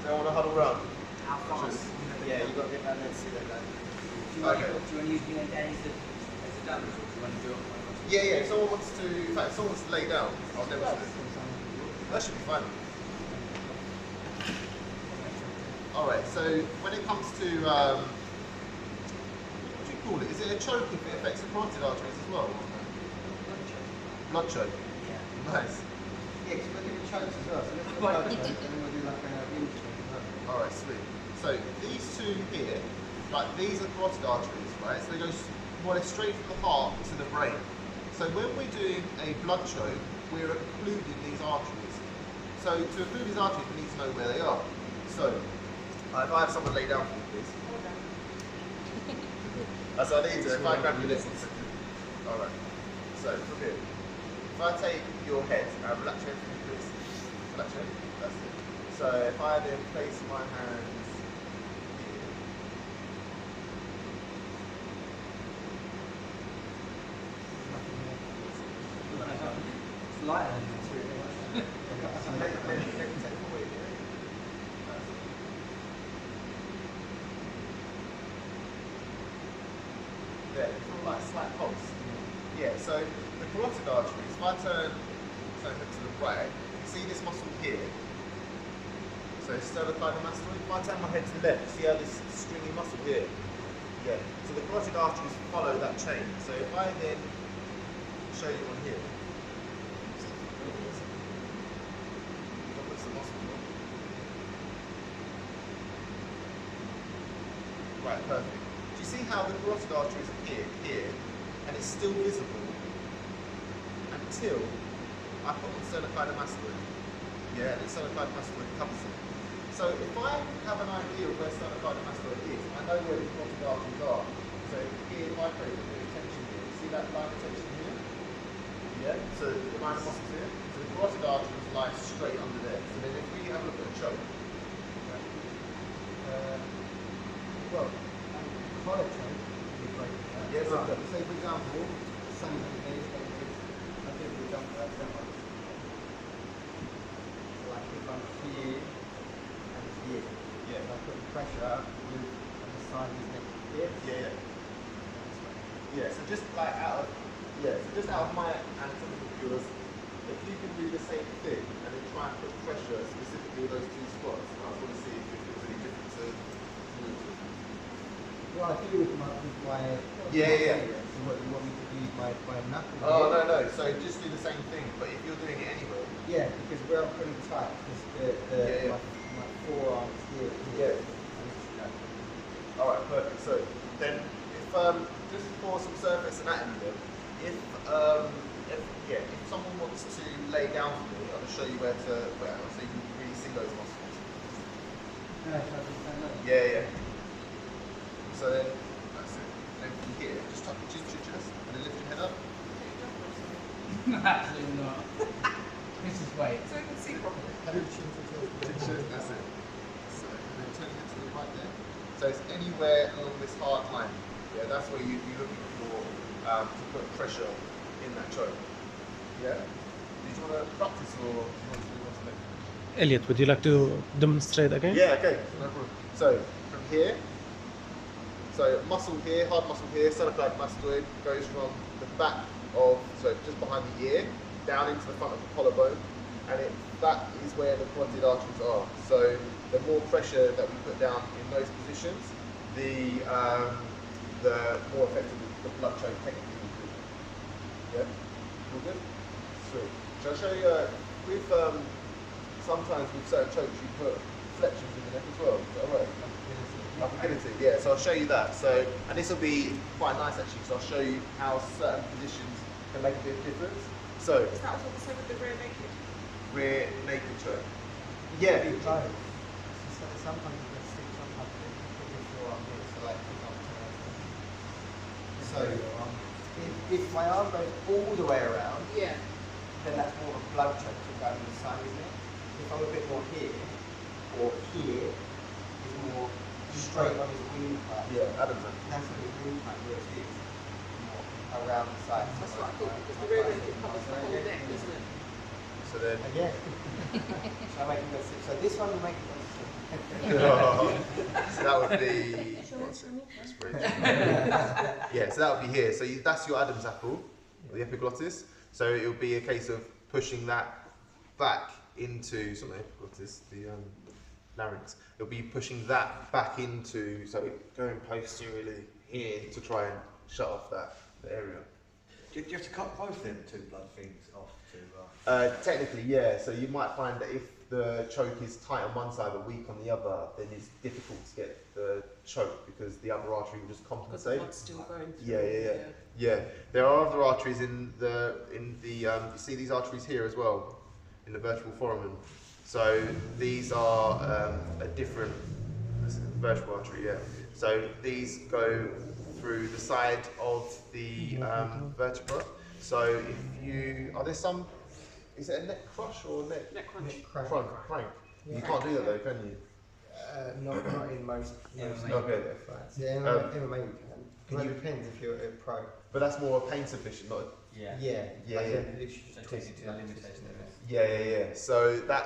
Don't want to huddle round. How fast? Yeah, you've got to get that leg, see that leg. Do you want to use me and Danny's as a dummy, or do you want to do it? Yeah, if someone wants to, in fact, if someone wants to lay down, I'll demonstrate. That should be fine. Alright, so when it comes to, what do you call it? Is it a choke if it affects the carotid arteries as well? Blood choke. Yeah. Nice. Yeah, because we're doing chokes as well. So let's do a blood choke, and then we'll do like a wind choke as well. Alright, sweet. So these two here, like these are carotid arteries, right? So they go more or less straight from the heart to the brain. So when we're doing a blood choke, we're occluding these arteries. So to occlude these arteries, we need to know where they are. So if I have someone lay down for me, please. That's what I need to. If I grab your list. Alright. So from here, if I take your head and relax your head for me, please. Relax your head. That's it. So if I then place my hands here. It's lighter than this, really. So let me take it away here. That's it. There, you feel like a slight pulse. Yeah, so the carotid arteries, if I turn to the right, you see this muscle here? So sternocleidomastoid. If I turn my head to the left, see how this stringy muscle here? Yeah. So the carotid arteries follow that chain. So if I then show you on here, what's the muscle? Right, perfect. Do you see how the carotid arteries appear here, and it's still visible until I put on sternocleidomastoid? Yeah, and the sternocleidomastoid covers it. So if I have an idea of where sternocleidomastoid is, I know where the carotid arteries are. So here, if I create a bit of tension here, see that line of tension here? Yeah, so the line of muscles here. So the carotid arteries lie straight under there. So then if we have a look at a choke, Well, collar choke would be great. Yes, So, sir. say for example, some of the days, I think we've done that one. So like if I'm here and here, yeah, I put pressure with on the side of his neck here. yeah. Yeah, so just like out of my anatomical viewers, if you can do the same thing and then try and put pressure specifically with those two spots, I just want to see if it feels any different to move. Well, Well, I do with my Yeah. So what you want me to do my knuckle? Oh, here? no. So just do the same thing, but if you're doing it anywhere. Yeah, because where I'm putting tight, because my forearms here. Yeah. Alright, perfect. So then if just for some surface anatomy then, if someone wants to lay down for me, I'll just show you where so you can really see those muscles. Yeah. So then that's it. Then from here, just tuck your chin to your chest and then lift your head up. Absolutely not. This is weight. So you can see properly. That's it. So, and then turning it to the right there. So it's anywhere along this hard line. Yeah, that's where you'd be looking for to put pressure in that choke. Yeah? Did you want to practice or do you want to do something? Elliot, would you like to demonstrate again? Yeah, okay, no problem. So from here, so muscle here, hard muscle here, sulcus mastoid goes from the back of, so just behind the ear, down into the front of the collarbone, and that is where the carotid arteries are. So the more pressure that we put down in those positions, the more effective the blood choke technically will be. Yeah? All good? Sweet. Shall I show you, sometimes with certain chokes you put flexions in the neck as well. Is that alright? Upper yeah, so I'll show you that. So, and this will be quite nice actually, so I'll show you how certain positions can make a bit of difference. So, Is that also the same with the rear naked? rear naked choke. Yeah. Sometimes you can stick, sometimes you can put your forearm here, so like for example, if my arm goes all the way around, Yeah. then that's more of a blood choke to go on the side, isn't it? If I'm a bit more here, or here, it's more straight on his windpipe. Yeah, Adam's That's on his windpipe, whereas this is more around the side. That's what I thought, because the rear naked covers the whole neck, doesn't it? So then, Yeah. Shall I make it go sit? So this one will make it go sit. so that would be. Yeah, so that would be here. So that's your Adam's apple, the epiglottis. So it will be a case of pushing that back into, it's not the epiglottis, the larynx. It'll be pushing that back into, so going posteriorly here to try and shut off that area. Do you have to cut both them two blood things off to? Technically, yeah. So you might find that if the choke is tight on one side but weak on the other, then it's difficult to get the choke because the other artery will just Because the compensate. blood's still going through. Yeah. There are other arteries in the you see these arteries here as well, in the vertebral foramen. So these are a different vertebral artery. Yeah. So these go through the side of the vertebra. So if you there some. Is it a neck crush or neck? Neck crunch. Crank. You can't do that though, can you? Not in most Okay. fights. Yeah, MMA you can. Can Well, you- it depends if you're a pro. But that's more a pain submission, not. Yeah. Yeah. Yeah, Like, yeah. literally So twist technically it like limitation twist of it. it. Yeah. So that,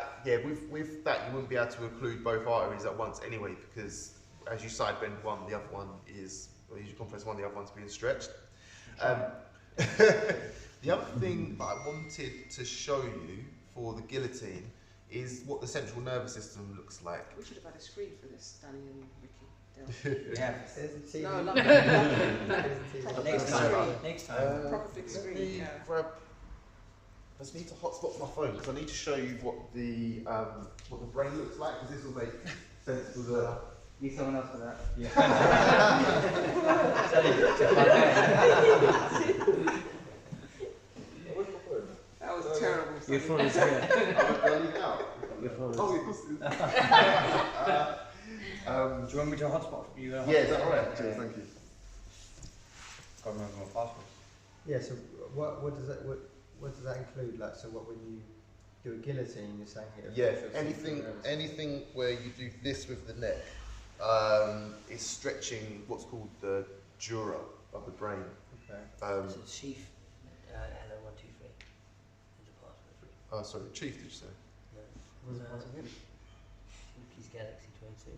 with that you wouldn't be able to occlude both arteries at once anyway, because as you side bend one, the other one is, or as you compress one, the other one's being stretched. The other thing that I wanted to show you for the guillotine is what the central nervous system looks like. We should have had a screen for this, Danny and Ricky. Yeah. There's a TV. No, lovely. Next time. Next time. Proper big Let screen, me yeah. grab. I just need to hotspot my phone because I need to show you what the brain looks like, because this will make sense for the. Need someone else for that? Yeah. Where's my phone? That was terrible. Your phone is here. Do I leave it out? Your phone is Oh, it was. Do you want me to hotspot you? Yeah, is that alright? Cheers, thank you. Can't remember my password. Yeah. So what does that include? Like, so what when you do a guillotine, you're saying it. Yeah, affects your central nervous system? anything where you do this with the neck is stretching what's called the dura of the brain. Okay. Chief, hello 1 2 3. Is the password? Oh, sorry, chief, did you say? No. What's the password again? Please Galaxy 22.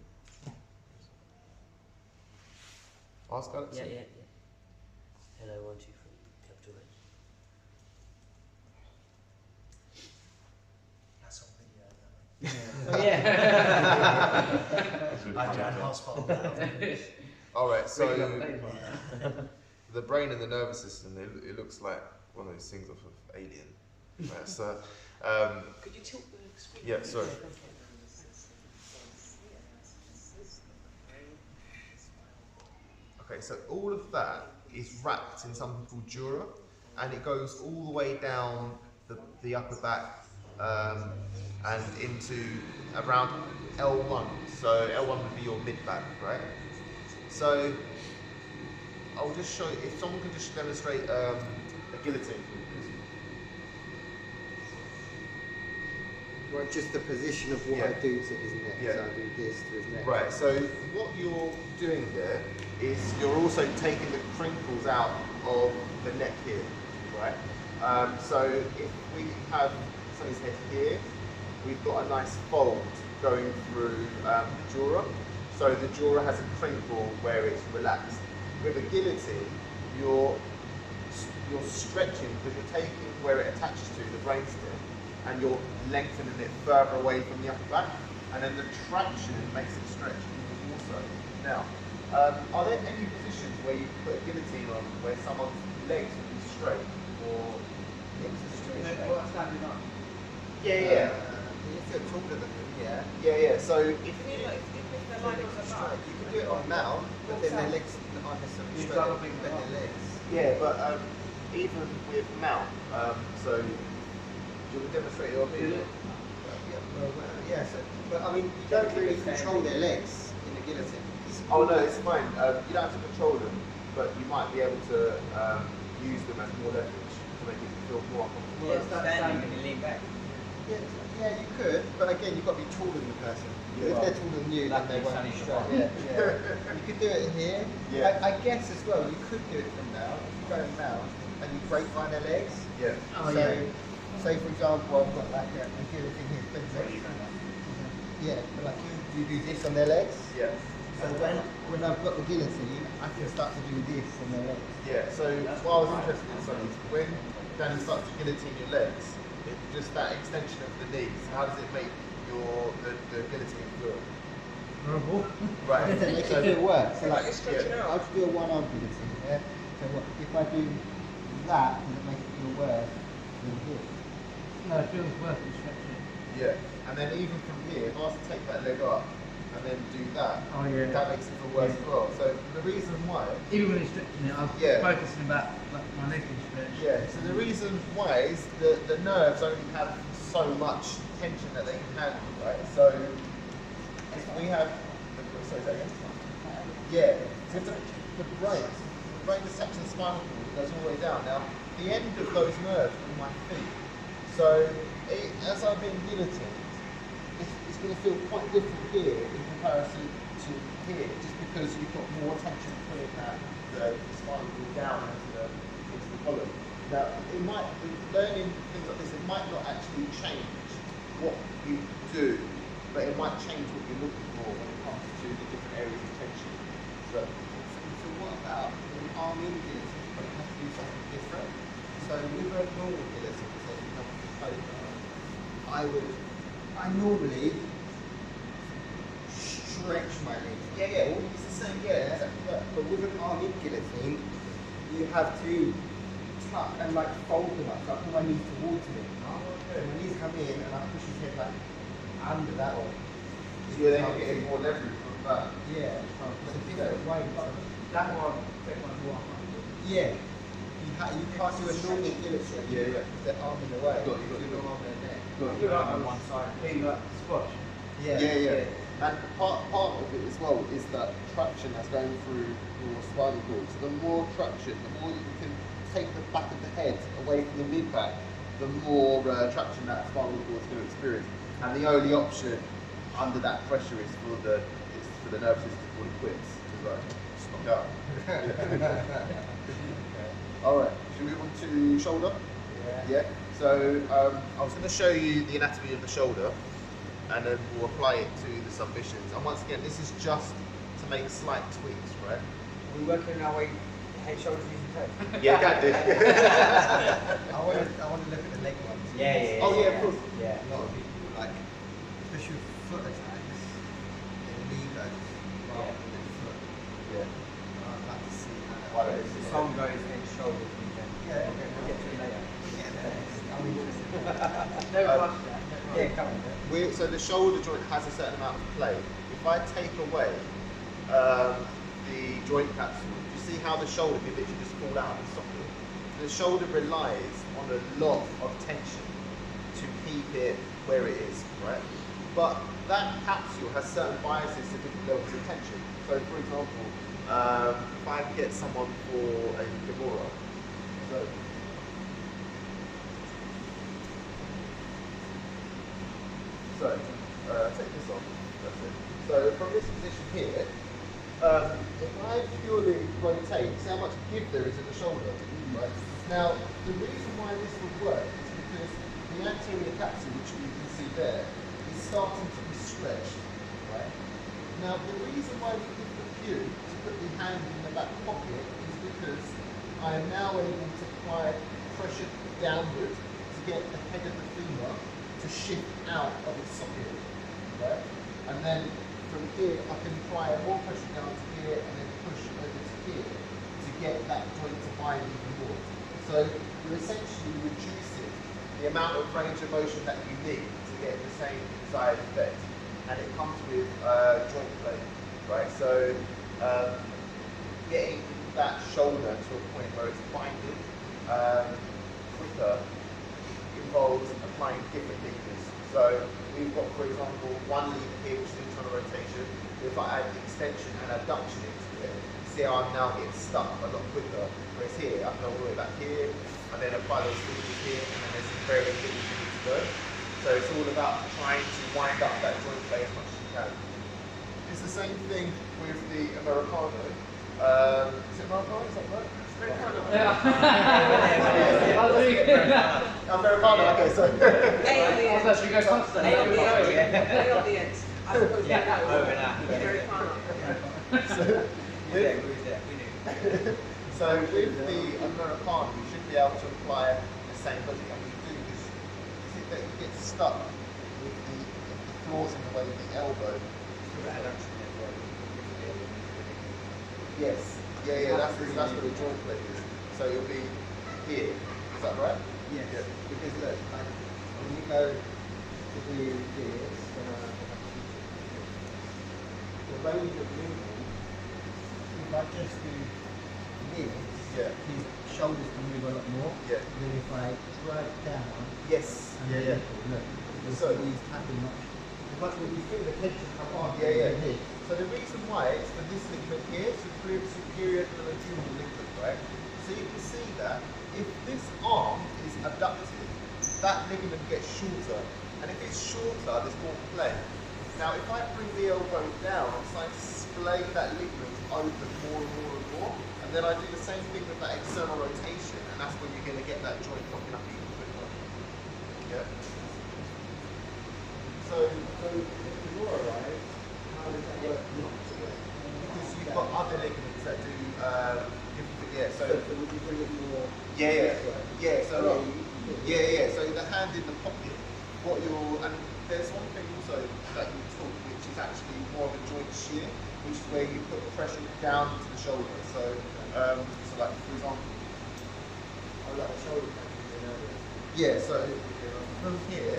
Ask Alex. Yeah. Hello 1 2 3. Capital H. That's on video. Oh yeah. I can hotspot that. All right, so the brain and the nervous system, it looks like one of those things off of Alien. Right, so, Could you tilt the screen? yeah, sorry. Okay, so all of that is wrapped in something called dura, and it goes all the way down the upper back and into around L1. So L1 would be your mid back, right? So I'll just show you, if someone can just demonstrate a guillotine. Right, just the position of what I do to his neck. Yeah. So I do this to his neck. Right, so what you're doing here is you're also taking the crinkles out of the neck here, right? So if we have somebody's head here, we've got a nice fold going through the dura. So the dura has a crinkle where it's relaxed. With a guillotine, you're stretching because you're taking where it attaches to the brainstem and you're lengthening it further away from the upper back, and then the traction makes it stretch even more so. Now, are there any positions where you put a guillotine on where someone's legs will be straight or hips are straight? Standing up. Yeah. If you're taller than him, yeah. Yeah. So if If they're lying on the back, You can do it on mount, but then their legs aren't necessarily straight. They bend their legs. yeah, but even with mount, so do you want to demonstrate your video? Yeah, but I mean, you don't really control their legs in a guillotine. Oh no, it's fine. You don't have to control them, but you might be able to use them as more leverage to make it feel more comfortable. Yeah, standing and you lean back. Yeah, you could, but again, you've got to be taller than the person. Yeah. If they're taller than you, then they won't be straight. Yeah. You could do it here. Yeah. I guess as well, you could do it from now. If you go now and you grapevine their legs. Yeah. Say for example, I've got like a guillotine here. Yeah, but like you do this on their legs. Yeah. So when I've got the guillotine, I can start to do this on their legs. Yeah. So what I was interested in, Sonny, is when Danny starts to guillotine your legs, just that extension of the knees, how does it make the guillotine feel? Right. It makes it feel worse. So like like, it's stretching out. I'll just do a one-arm guillotine. Yeah. So if I do that, does it make it feel worse than here? No, it feels worse than stretching. Yeah. And then even from here, if I was to take that leg up and then do that, Oh, yeah. that makes it feel worse as well. So the reason why. Even when you're stretching it, I'm focusing about like, my legs being stretched. Yeah, so the reason why is the nerves only have so much tension that they can handle, right? So if we have, sorry, say again? Yeah, so the brain is touching the spinal cord, it goes all the way down. Now, the end of those nerves are in my feet. So as I've been guillotined, it's going to feel quite different here in comparison to here, just because you've got more tension pulling the spinal cord down into the column. Now, it might, learning things like this, it might not actually change what you do, but it might change what you're looking for when it comes to the different areas of tension. So what about an arm in guillotine, but it has to do something different? So with a normal guillotine, say you have a cobra, I normally stretch my legs. Yeah, it's the same, exactly that. But with an arm in guillotine, you have to tuck and like fold them up, so I put my knees towards me. And my knees come in and I push his head like under that one. So you're then getting more leverage from that. Yeah. So different way. That one, take my walk. Yeah. You can't do a normal guillotine. Yeah. With their arm in the way. You got your arm in their neck. Do that on one side. Hey, like squash. Yeah. And part of it as well is that traction that's going through your spinal cord. So the more traction, the more you can take the back of the head away from the mid-back, the more traction that spinal cord is going to experience. And the only option under that pressure is for the nervous system to call it quits. It's like, stop out. Alright, should we move on to shoulder? Yeah. So I was going to show you the anatomy of the shoulder, and then we'll apply it to the submissions. And once again, this is just to make slight tweaks, right? Are we working our way head, shoulders, knees and toes? Yeah, that did. I want to look at the leg ones. Yeah. Oh yeah, of course. Yeah. A lot of people like, especially with foot attacks, they leave those rather than foot. Yeah. so the shoulder joint has a certain amount of play. If I take away the joint capsule, you see how the shoulder can literally just fall out of the socket? The shoulder relies on a lot of tension to keep it where it is, right? But that capsule has certain biases to different levels of tension. So for example, if I get someone for a Kimura, so take this off, that's it. So from this position here, if I purely rotate, see how much give there is in the shoulder, right? Now, the reason why this would work is because the anterior capsule, which you can see there, is starting to be stretched, right? Now, the reason why we give the cue to put the hand in the back pocket is because I am now able to apply pressure downward to get the head of the femur to shift out of its socket, right? And then from here, I can apply more pressure down to here and then push over to here to get that joint to bind even more. So you're essentially reducing the amount of range of motion that you need to get the same desired effect. And it comes with joint play, right? So getting that shoulder to a point where it's binding quicker involves applying different levers. So we've got, for example, one lever here which is internal rotation. If I add extension and adduction into it, see how I'm now getting stuck a lot quicker. Whereas here, I can go all the way back here, and then apply those levers here, and then there's very little you need to go. So it's all about trying to wind up that joint play as much as you can. It's the same thing with the Americano. Is it Americano? Is that right? Americano. Americano, okay, so. A on the end. I thought you go constant. A on the end. A on the end. I suppose Yeah, over that. Americano. So with the Americano, you should be able to apply the same logic, and we do, because is it that you get stuck with the claws in the way of the elbow? Yes. Yeah, that's where the joint play is. So you'll be here. Is that right? Yes. Yeah. Because look, like, when you go to do this, the range of movement, if I just do this, Yeah. his shoulders can move a lot more. Yeah. Than if I drag down. Yes. And Yeah. look, So- he's tapping much. But when you feel the tension come on, Yeah. here. So the reason why is for this ligament here, superior longitudinal ligament, right? So you can see that if this arm is abducted, that ligament gets shorter. And if it's shorter, there's more play. Now if I bring the elbow down, I'm starting to splay that ligament open more and more and more. And then I do the same thing with that external rotation, and that's when you're going to get that joint popping up even quicker. Yeah. So if you're alright, how does that work? Because you've got other ligaments that do, so would you bring it more? yeah, so the hand in the pocket, and there's one thing also that you talk, which is actually more of a joint shear, which is where you put pressure down to the shoulder. So like for example, Like the shoulder pressure, yeah, so from here,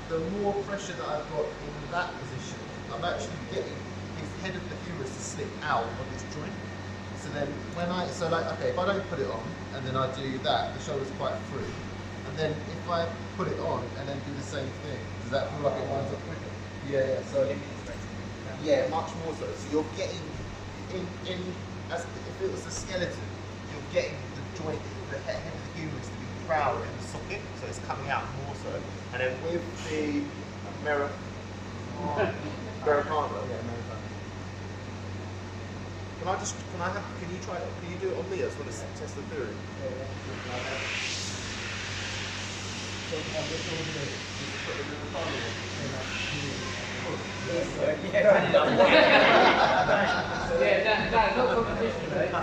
the more pressure that I've got in that position, I'm actually getting his head of the humerus to slip out of this joint. So then when if I don't put it on and then I do that, the shoulder's quite free. And then if I put it on and then do the same thing, does that feel like it winds up quicker? Yeah, so much more so. So you're getting as if it was a skeleton, you're getting the joint, the head of the humerus to be proud in the socket, so it's coming out more so. And then with the Americano. Can you do it on me as well as test the theory? Yeah, not competition, mate. I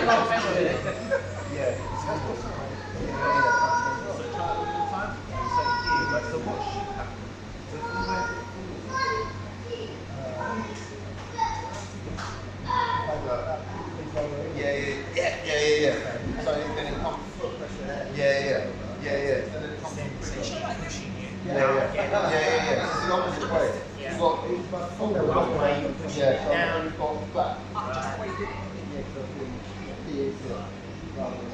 don't remember it. Yeah. So what should happen? So if we went Yeah. So then it comes foot pressure. Yeah. So then it comes Yeah. So it's the opposite. Yeah, so down. we've got back. Just wait. Yeah, so he is rather than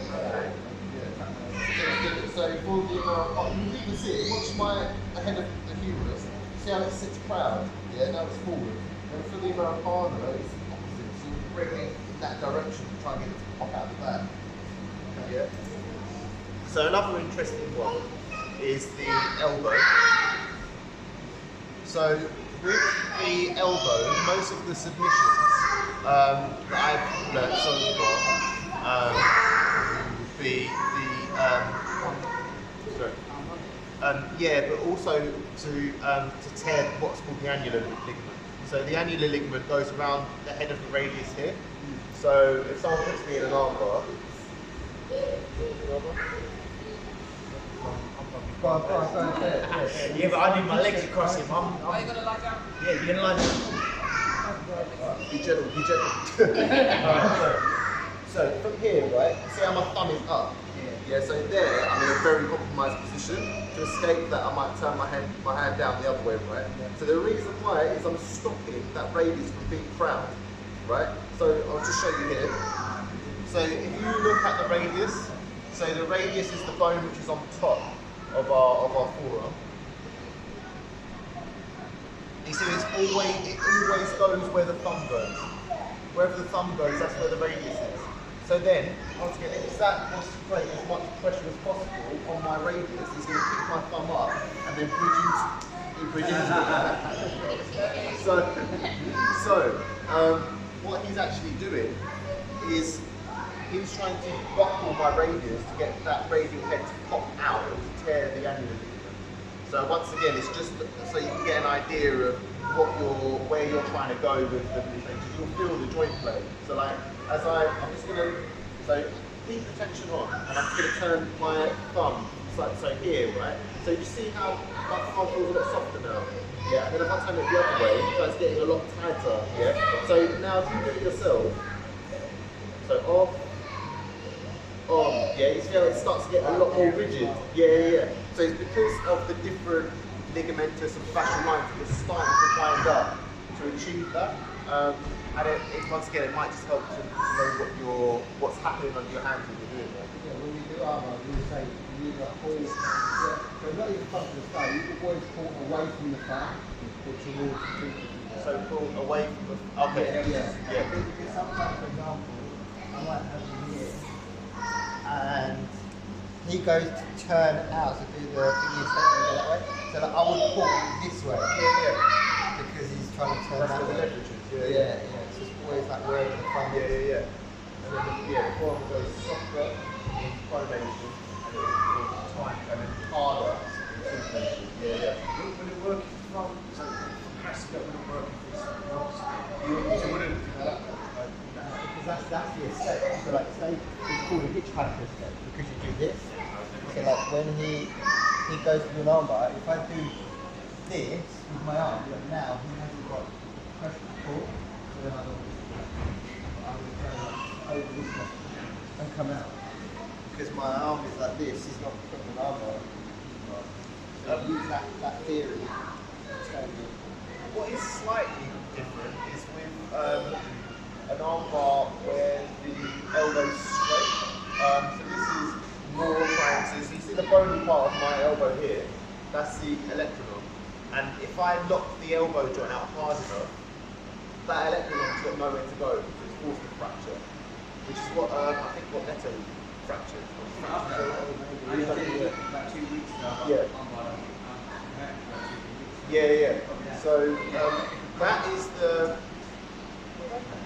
so for the you can even see it. Watch my head of the humerus. See how it sits proud? Yeah, now it's forward. And for the Americana, it's the opposite. So you bring it in that direction to try and get it to pop out the back. Okay. Yeah. So another interesting one is the elbow. So with the elbow, most of the submissions that I've learned so far would be yeah, but also to tear what's called the annular ligament. So the annular ligament goes around the head of the radius here. So if someone puts me in an armbar, Yeah, but I need my legs across him. Are you going to lie down? Yeah, you're going to lie down. be gentle, be gentle. So from here, right, see how my thumb is up? Yeah, so there I'm in a very compromised position. To escape that, I might turn my hand down the other way, right? So the reason why is I'm stopping that radius from being proud, right? So I'll just show you here. So if you look at the radius, so the radius is the bone which is on top of our forearm. You see, it always goes where the thumb goes. Wherever the thumb goes, that's where the radius is. So then, once again, if that wants to create as much pressure as possible on my radius, it's going to keep my thumb up and then bridge into it. So what he's actually doing is he's trying to buckle my radius to get that radial head to pop out and to tear the annular ligament. So once again, it's just so you can get an idea of where you're trying to go with the thing, because you'll feel the joint play. So like, I'm just going to, keep the tension on, and I'm just going to turn my thumb, so here, right? So you see how my thumb feels a lot softer now? Yeah, and then if I turn it the other way, it's getting a lot tighter, yeah? So now if you do it yourself, so off, on, yeah, you see how it starts to get a lot more rigid? Yeah. So it's because of the different ligamentous and fascial lines that you're starting to wind up to achieve that. And once again, it might just help to know what's happening on your hands when you're doing that. Yeah, when you do armor, you say you need a pull. Yeah, so not even front to the start, you can always pull away from the front or towards the feet. So pull away from the. Okay. Yeah. Because sometimes, for example, I might have him here, and he goes to turn out to do the thingy that way. So like, I would pull this way. Yeah. Because he's trying to turn That's that what the way. leverage is. Yeah. It's just always like where the front. Yeah. And then the forearm goes softer in pronation, and then tight, and then harder in supination. Yeah. When you're working from, so it has to go when you're working from, you wouldn't do that. Because that's the escape. So like say it's called a hitchhiker escape because you do this. So like when he goes to an armbar, if I do this with my arm, but now he hasn't got pressure to pull, so then I would go over this way and come out. Because my arm is like this, it's not putting an armbar. So use that theory. What is slightly different is with an armbar where the elbow's straight. So this is more trying to, so you see the bony part of my elbow here, that's the electron. And if I lock the elbow joint out hard enough, that electron's got nowhere to go, so it's forced to fracture. Which is what I think what Neto fractured. I just did it about 2 weeks ago. Yeah. So that is the.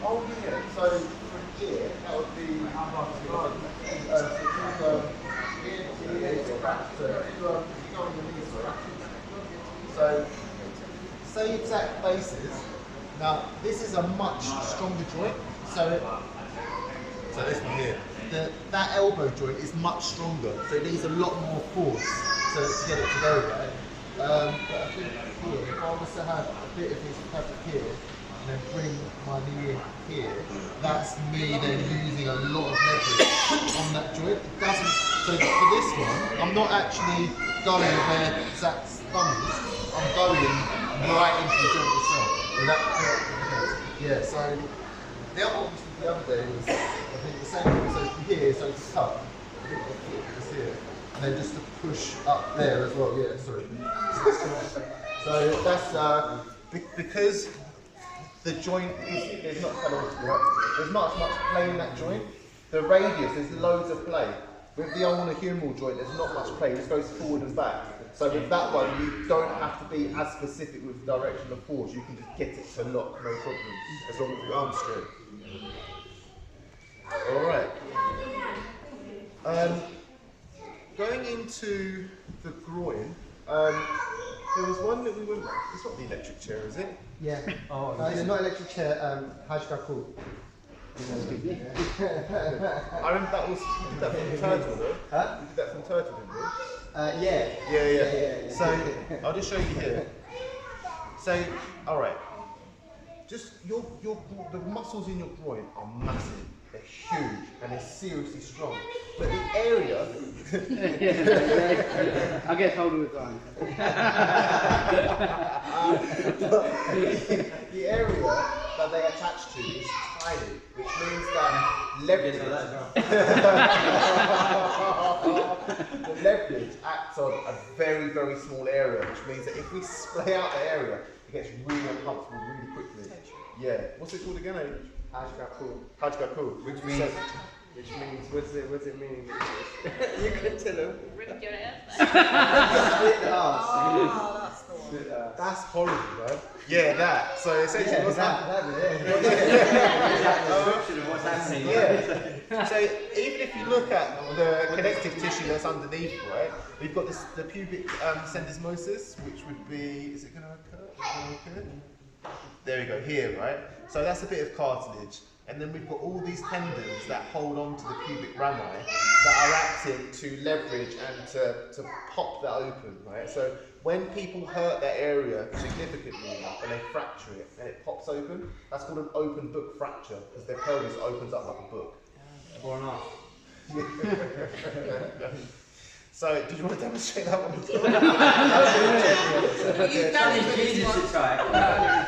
Oh yeah. So from here, that would be. So say exact bases. Now this is a much stronger joint. So this one here. That elbow joint is much stronger. So it needs a lot more force to get it to go right. But I think here, if I was to have a bit of his fabric here, and then bring my knee in here, that's me then using a lot of leverage on that joint. It doesn't, so for this one, I'm not actually going where Zach's thumb is, I'm going right into the joint itself. Is that correct? Yeah, so the other one the other day was, I think the same thing, so from here, so to cut, I think the foot is here, and then just to push up there as well, yeah, sorry. So that's, because the joint is, there's not there's not as much play in that joint. The radius, there's loads of play. With the ulnar humeral joint, there's not much play, it just goes forward and back. So with that one, you don't have to be as specific with the direction of force, you can just get it to lock, no problem, as long as the arm's straight. Alright. Going into the groin, there was one that we went, it's not the electric chair, is it? Yeah. Oh, no, it's not electric chair, Hajgaku. I remember that was, you did that from Turtle, though? Huh? You did that from Turtle, didn't you? Yeah. So, I'll just show you here. So, alright. Just, the muscles in your groin are massive. They're huge and they're seriously strong. But the area... I get hold of the time. The area that they attach to is tiny, which means that leverage, the leverage acts on a very, very small area, which means that if we splay out the area, it gets really uncomfortable really quickly. Yeah. What's it called again? Hajgaku. Which means, what's it mean? You can tell them. Rip your ass. That's the one. That's horrible, man. Yeah, that. So essentially, what's happening? What's happening? Yeah. So even if you look at the connective tissue that's underneath, right, we've got this, the pubic syndesmosis, which would be, is it going to occur? There we go, here, right? So that's a bit of cartilage. And then we've got all these tendons that hold on to the pubic rami that are acting to leverage and to pop that open, right? So when people hurt that area significantly enough and they fracture it and it pops open, that's called an open book fracture because their pelvis opens up like a book. Or not. So, did you want to demonstrate that one? You've done it for this one. I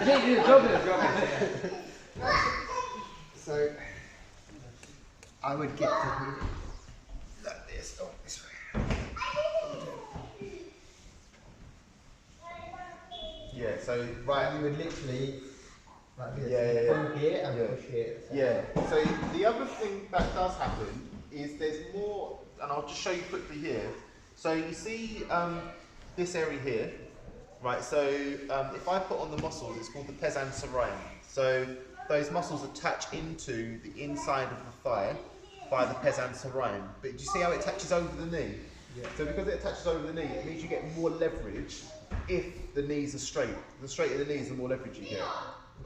think you're jogging. So, I would get to like this, this way. Yeah, so, right. You would literally, like this, Yeah. pull here and push here. Yeah, so the other thing that does happen is there's more, and I'll just show you quickly here. So you see this area here, right? So if I put on the muscles, it's called the pes anserium. So those muscles attach into the inside of the thigh by the pes anserium. But do you see how it attaches over the knee? Yeah. So because it attaches over the knee, it means you get more leverage if the knees are straight. The straighter the knees, the more leverage you get.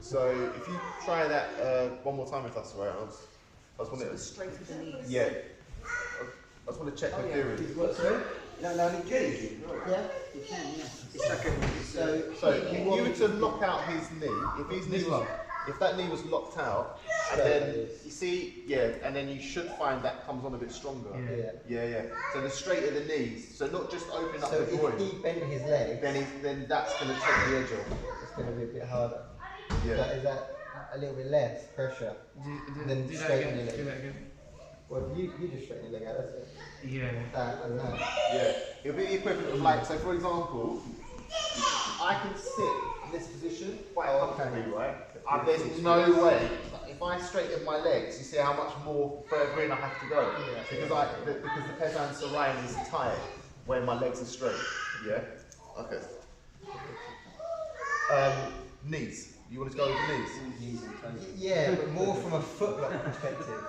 So if you try that one more time, if that's all right, I just want to Straighten the knees. Yeah. I just want to check the theory. What, sorry? No, the G. Yeah, you can, yeah. It's like a, So if you were to lock out his knee, if his knee was, if that knee was locked out, and then you see, yeah, and then you should find that comes on a bit stronger. Yeah. So the straighter the knees, so not just opening up So the groin. if he bent his leg, Then that's going to take the edge off. it's going to be a bit harder. Yeah. Is that a little bit less pressure than straightening your leg? Well, you just straighten your leg out, that's it. Yeah. That and that. Yeah. It'll be the equivalent of like, so for example, I can sit in this position quite comfortably, right? There's no way. If I straighten my legs, you see how much more further in I have to go. Yeah. Because the pes anserium is tight when my legs are straight. Yeah? Okay. Knees. You want to go with the knees? Yeah, but more from a footlock perspective.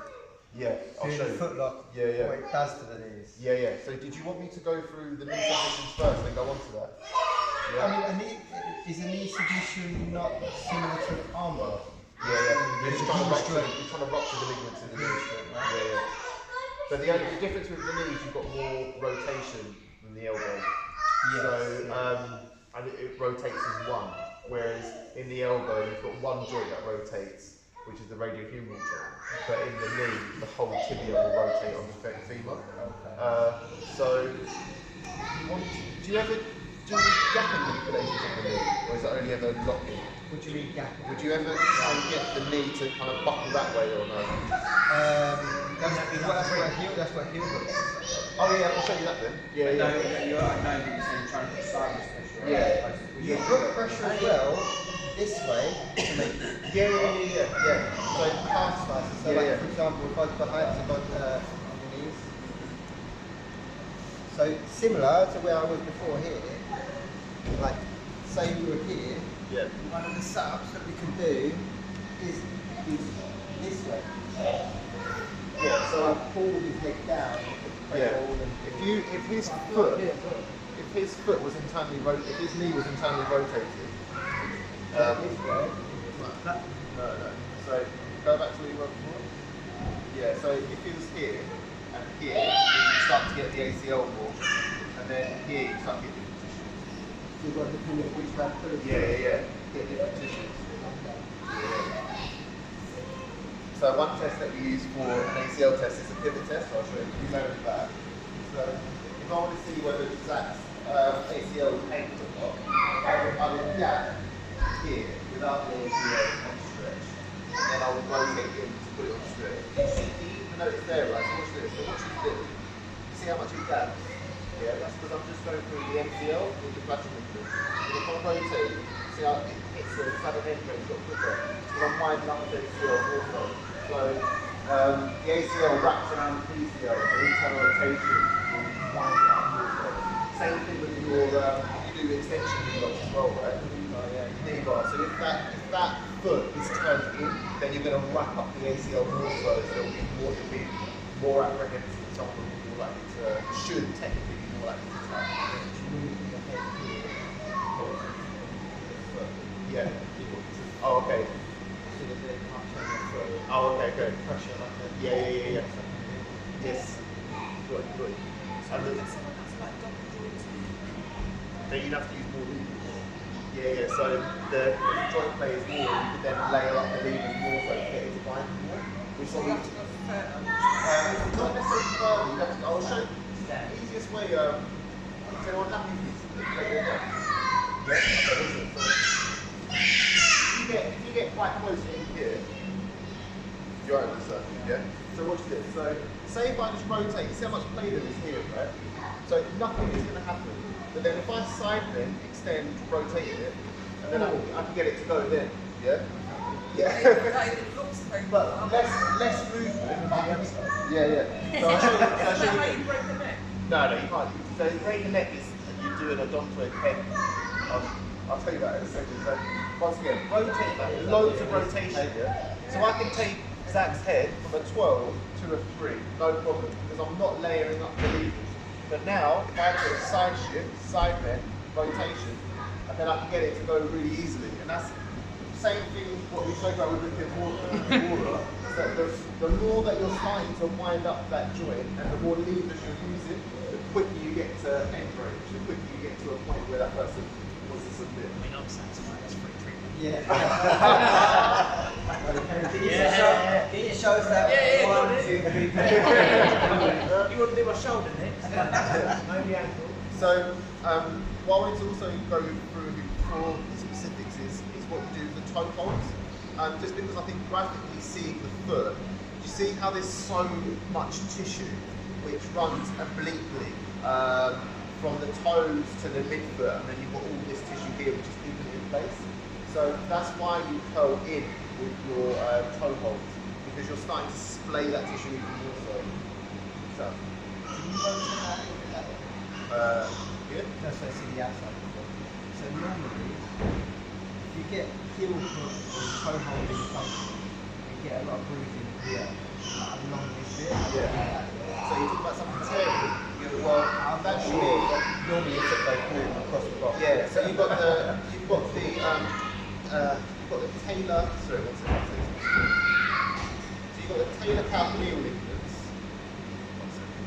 Yeah, I'll show you. Footlock, Yeah. what it does to the knees. Yeah. So did you want me to go through the knee submissions first, then go on to that? Yeah. I mean, is a knee submission not similar to an armbar? Yeah. You're just trying to rupture the ligaments in the knee. Yeah. So the difference with the knees, you've got more rotation than the elbow. Yes. So and it rotates as one, whereas in the elbow you've got one joint that rotates, which is the radiohumeral joint. But in the knee, the whole tibia will rotate on the femur. So do you do you gap manipulations on the knee, or is it only ever locking? What do you mean gap? Would you ever try and get the knee to kind of buckle that way or no? That's what heel hook is. Oh yeah, I'll show you that then. Yeah, No, yeah. you're right, no, you're saying trying to put sideways pressure. Yeah. You put pressure as well this way to make Yeah. so calf slices. So Yeah, like yeah. for example, if I put heights above the knees. So similar to where I was before here, like say we were here, Yeah. one of the setups that we can do is this way. Yeah. So I pull his leg down, Yeah. and If his foot was internally rotated, if his knee was internally rotated, this way. no. So go back to where you were before. Yeah. So if he was here and here, you start to get the ACL more, and then here you start to get different tissues. You've got to pull it which way, pull it. Yeah. Get different tissues. Yeah. So one test that we use for an ACL test is a pivot test. I'll show you load that. So if I want to see whether Zach's ACL is painful or not, I would gap here without the ACL on stretch. And then I would rotate him to put it on stretch. You notice there, right? So watch this. So watch this do. You see how much he gaps? Yeah, that's because I'm just going through the MCL with the lateral movement. And if I rotate, see how it hits the sudden end range a lot quicker. Because I'm winding up the ACL also. So the ACL wraps around the PCL, so internal rotation will wind it up also. Same thing with your, you do extension knee blocks as well, right? Knee bar. So if that foot is turned in, then you're going to wrap up the ACL more so, it'll be more apprehensive. Someone will be more likely to, should technically be more likely to tap. Yeah. Oh, okay. Oh, okay, good. Pressure like that. Yeah. Yes. Good. And then you'd have to use more levers. Yeah. So the joint play is more, you could then layer up the levers more so to get it to bind more. Which So you have to go further. not necessarily further, you have to, I'll show you the easiest way, is anyone happy with this? Yeah? Okay, listen. So, if you get quite close in here, you're over, sir. Yeah? So watch this. So say if I just rotate, see how much play there is here, right? So nothing is going to happen. But then if I side bend, extend, rotate it, and then I can get it to go then. Yeah? That even looks painful. But less movement on the other side. Yeah. So I'll show you. Is that how you break the neck? No, you can't. So break a neck is you do an odontoid head. I'll tell you that in a second. So once again, rotate that. Loads of rotation. Yeah? So I can take Zach's head from a 12 to a 3, no problem, because I'm not layering up the levers. But now, if I do a side shift, side bend, rotation, and then I can get it to go really easily. And that's the same thing what we spoke about with the water. So the more that you're starting to wind up that joint, and the more levers you're using, the quicker you get to end range, the quicker you get to a point where that person wants to submit. I mean, I'm satisfied. That's free treatment. Yeah. Can you show us that? Yeah, 1, 2, 3, 4. You want to do my shoulder next? Maybe ankle. So, what I wanted to also go through for specifics is what you do with the toe holds. Just because I think graphically seeing the foot, you see how there's so much tissue which runs obliquely from the toes to the midfoot, and then you've got all this tissue here which is keeping it in place. So that's why you curl in with your toe holds, because you're starting to splay that tissue even more so. So, Can you rotate that a bit that way? good? That's what I see the outside of the foot. So normally, if you get heel hook or toe holding function, you get a lot of bruising here, like along this bit. Yeah. So you talk about something tearing. Well, that should be Normally it's at both move across the bottom. yeah. So you've got the talar. Sorry, one second. So you've got the talar calcaneal ligaments. One second.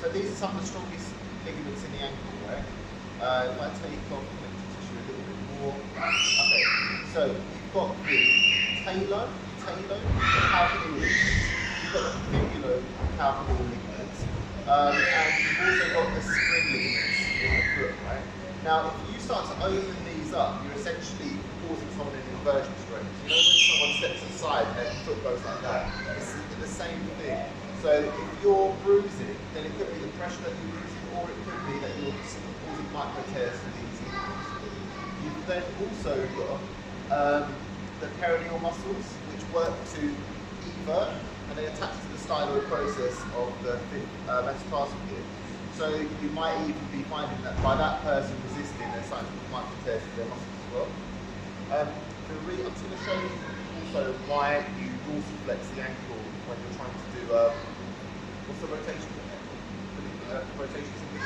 So these are some of the strongest ligaments in the ankle, right? If I take off connective tissue a little bit more. Okay. So you've got the talar calcaneal ligaments. You've got the fibulo calcaneal ligaments. And you've also got the spring ligaments. in the foot, right? Now, if you start to open these up, you're essentially causing someone an inversion strain. You know when someone steps aside and their foot goes like that? It's the same thing. So if you're bruising, then it could be the pressure that you're using, or it could be that you're causing micro tears to these ankles. You've then also got the perineal muscles, which work to evert, and they attach to the styloid process of the metatarsal here. So you might even be finding that by that person resisting, they're starting to put micro tears to their muscles as well. I'm just going to show you also why you dorsiflex the ankle when you're trying to do what's the rotation? Rotation is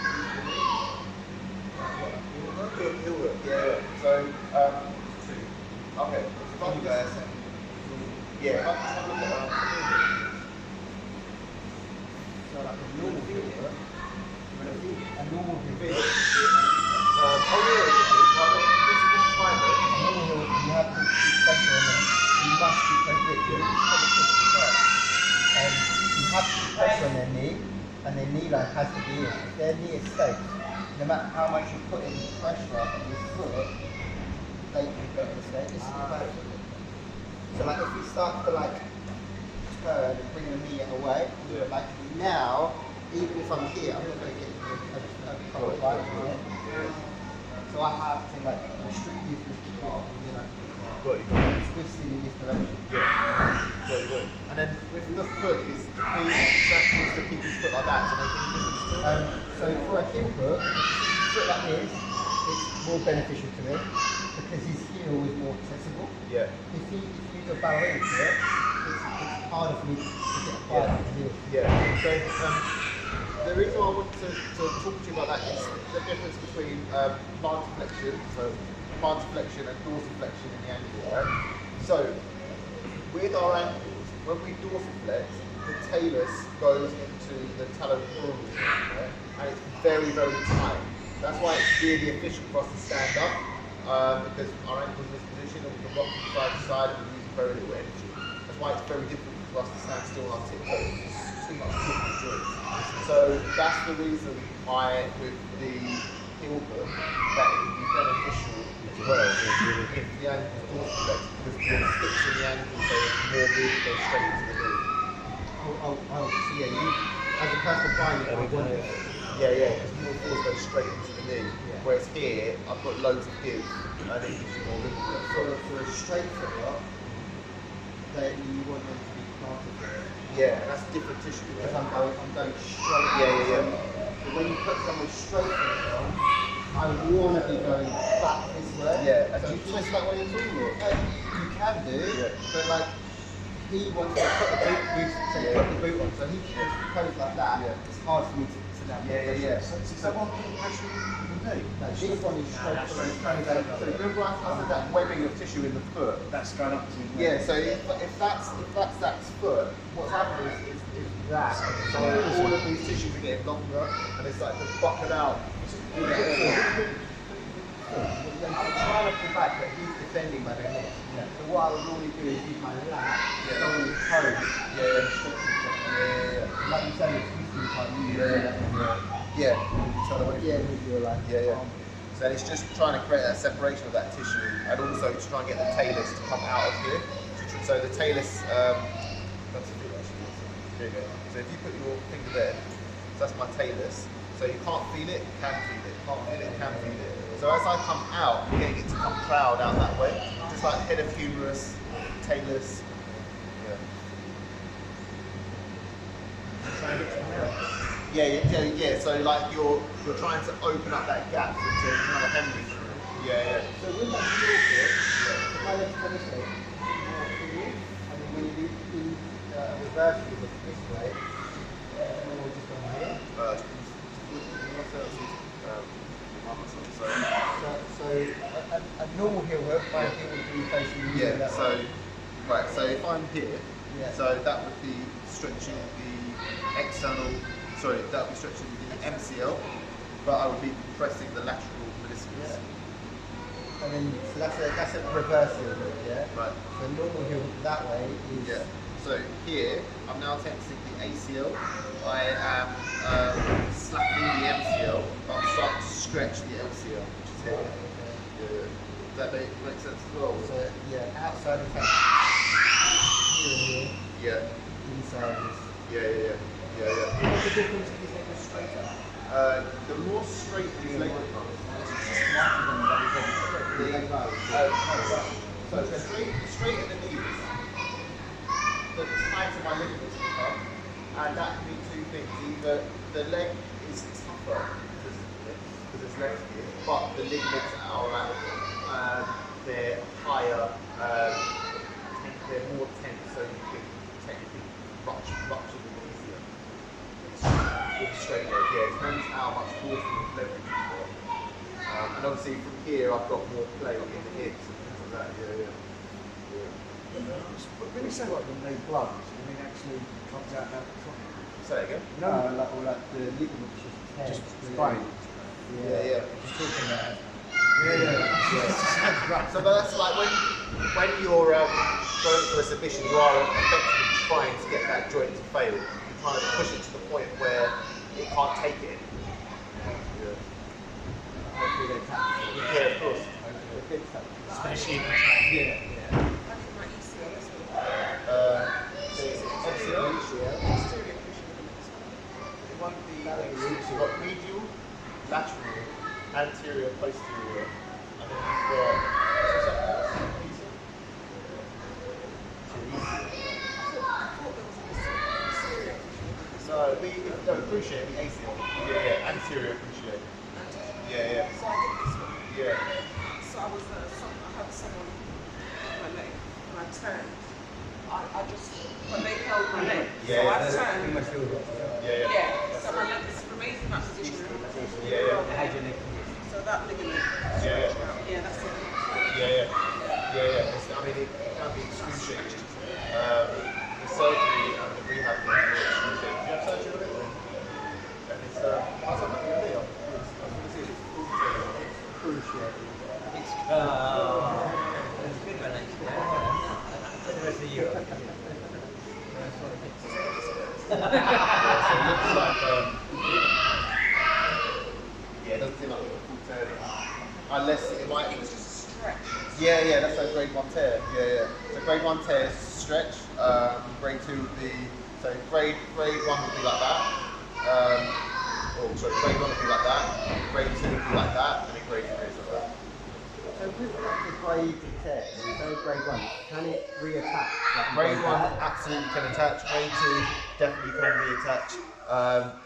heel hook. Yeah. So okay. So if I can just, yeah. If I can just look at So like a normal heel hook. A normal heel hook. oh yeah. This is fine though. A normal heel hook, you have to keep pressure on them. You must keep pressure. You have to keep pressure on their knee, and their knee line has to be in. If their knee is safe, no matter how much you put in pressure on your foot, they can go to the state. This is the back foot. So like if you start to like turn and bring the knee away, like now, even if I'm here, I'm not going to get a couple of bites on it. So I have to like restrict this part, twisting in this direction. And then with the foot, is the key to keep his foot like that to make any difference? So for a heel hook, foot like this, it's more beneficial to me because his heel is more accessible. Yeah. If you do a ballerina foot, it's harder for me to get a bite on the heel. Yeah. So the reason why I want to talk to you about that is the difference between plantar flexion, so plantar flexion and dorsiflexion in the ankle, right? So with our ankles, when we dorsiflex, the talus goes into the talocrural, right? And it's very, very tight. That's why it's really efficient for us to stand up, because our ankle's in this position and we can rock from side to side and we're using very little energy. That's why it's very difficult for us to stand still on our tiptoes. It's too much different joints. So that's the reason why with the heel hook that it would be beneficial as well if the ankle's dorsiflex, because the sticks in the ankle so more movement goes straight into the knee. Oh, so yeah, you, as a personal client, I want it. Yeah, because more force goes straight into the knee. Yeah. Whereas here, I've got loads of give, and it gives you more movement. For a straight foot, that you want them to be planted. Yeah, and that's different tissue. Because I'm going straight. Yeah. But when you put someone straight foot on, I want to be going back this way. Yeah, and so do you twist that way as well? You can do, but like he wants to put the boot on, so he wants to pose like that. Yeah. It's hard for me to sit down. Yeah. So is that one putting pressure on the knee? No, this one is straight foot. So remember I said that webbing of tissue in the foot? That's going up to his knee. Yeah, so if that's that foot, what's happening is that. So all of these tissues are getting longer and it's like to buckle out. I'm trying to pull back, but he's defending by the knee. So what I would normally do is use my lap, go on his toes, and stretch his foot. Like you said, it's twisting part. So it's just trying to create that separation of that tissue and also to try and get the talus to come out of here. So the talus, that's a bit actually. There you go. So if you put your finger there, so that's my talus. So you can't feel it, you can feel it. Can't feel it, can feel it. So as I come out, I'm getting it to come proud out that way. Just like head of humerus, talus. Yeah. So like you're trying to open up that gap to kind of hemorrhage. Yeah. So with that heel hook, if my legs come this way, more for you, and then when you do reverse it this way, more just on here. So a normal heel hook, my heel would be facing you. Yeah. So if I'm here, so that would be stretching the external. Sorry, that would be stretching the MCL, but I would be compressing the lateral meniscus. And then, so that's a reverse heel hook, yeah? Right. So normal heel hook that way is... Yeah. So here, I'm now tensing the ACL. I am slackening the MCL, but I'm starting to stretch the LCL, which is here. Yeah. Does that make sense as well? So yeah, outside of that, here, Yeah. inside is. Yeah. What's the difference if his leg was straighter? The more straight his leg becomes, so the straighter the knees, the tighter my ligaments become, and that can be two things. Either the leg is tougher because it's left here, but the ligaments are at they're higher, they're more tense, so you can technically rupture them easier. With a straight leg, yeah, it depends how much force and leverage you've got. And obviously from here I've got more play in the hips and things like that, yeah. But when you say like when they blood, I mean actually comes out that front. Say it again? No, like the ligaments just tear. Just fine. Yeah. Talking about. Yeah. So that's like when you're going for a submission, you are effectively trying to get that joint to fail. You're trying to push it to the point where it can't take it anymore. Hopefully they tap. Yeah, of course. Especially in the Yeah. I think my ECL as well. MCL? Posterior cruciate ligaments. It won't be you've got medial, lateral, anterior, posterior, and then you've got what's something else? No, cruciate, the ACL. Yeah, anterior cruciate. Yeah. So I did this one. Yeah. So I had someone hit my leg and I turned. But they held my leg. Yeah, So I that's turned. Yeah. Yeah. So my leg is remains in that position. Yeah. So that ligament. Yeah. Yeah, that's it. Yeah. I mean, it can be excruciating. The surgery and the rehab can be excruciating. Do you have surgery on it? And it's, how's that looking at me? I was going to see it's Excruciating. It's good when it's the rest of you. So it looks like, yeah, it doesn't seem like a full tear. Unless it might. It was just a stretch. Yeah, that's a grade 1 tear. Yeah. So grade 1 tear is stretch. Grade 2 would be, so grade 1 would be like that. Grade 1 would be like that. Grade 2 would be like that, and then grade 3 is like that. So with like the grade 10, so grade 1, can it reattach? Like Grade 1 absolutely can attach. Grade 2 definitely can reattach.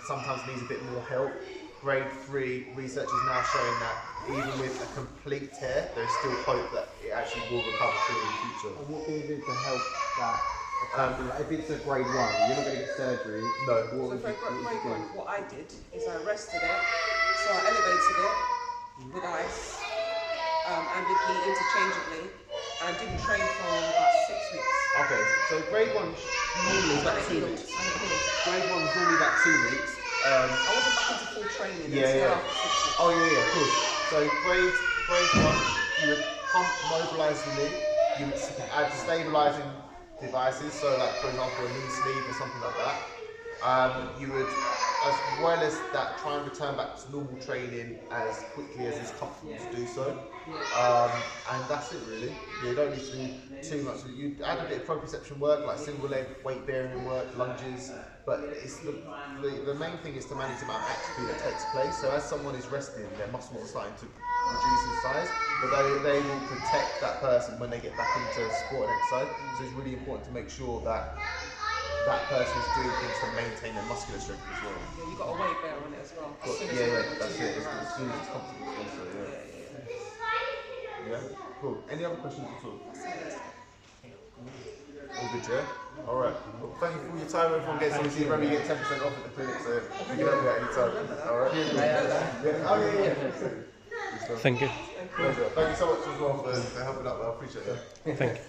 Sometimes needs a bit more help. Grade 3 research is now showing that even with a complete tear, there's still hope that it actually will recover fully in the future. And what can you do to help that? Like if it's a grade 1, you're not going to get surgery. No. So for grade 1, what I did is I rested it, so I elevated it with ice and with heat interchangeably, and didn't train for about 6 weeks. Okay, so grade 1 normally is about 2 weeks. Grade 1 is normally about 2 weeks. I wasn't back into full training until after 6 weeks. Oh yeah, of course. So grade 1, you would mobilise the knee, you would add stabilising devices, so like for example a knee sleeve or something like that. You would, as well as that, try and return back to normal training as quickly as is comfortable to do so. And that's it really. You don't need to do too much. You add a bit of proprioception work, like single leg weight bearing work, lunges, but it's the main thing is to manage the amount of activity that takes place. So as someone is resting, their muscle is starting to reduce in size, but they will protect that person when they get back into sport and exercise. So it's really important to make sure that that person is doing things to maintain their muscular strength as well. Yeah, you got a weight bear on it as well. That's it. As soon as it's comfortable also, yeah. Cool. Any other questions at all? All good, yeah? Alright. Well, thank you for your time. Everyone gets obviously, remember you get 10% off at the clinic, so you can help me at any time. Alright? Thank you. Pleasure. Thank you so much as well for helping out. I appreciate it. Thank you.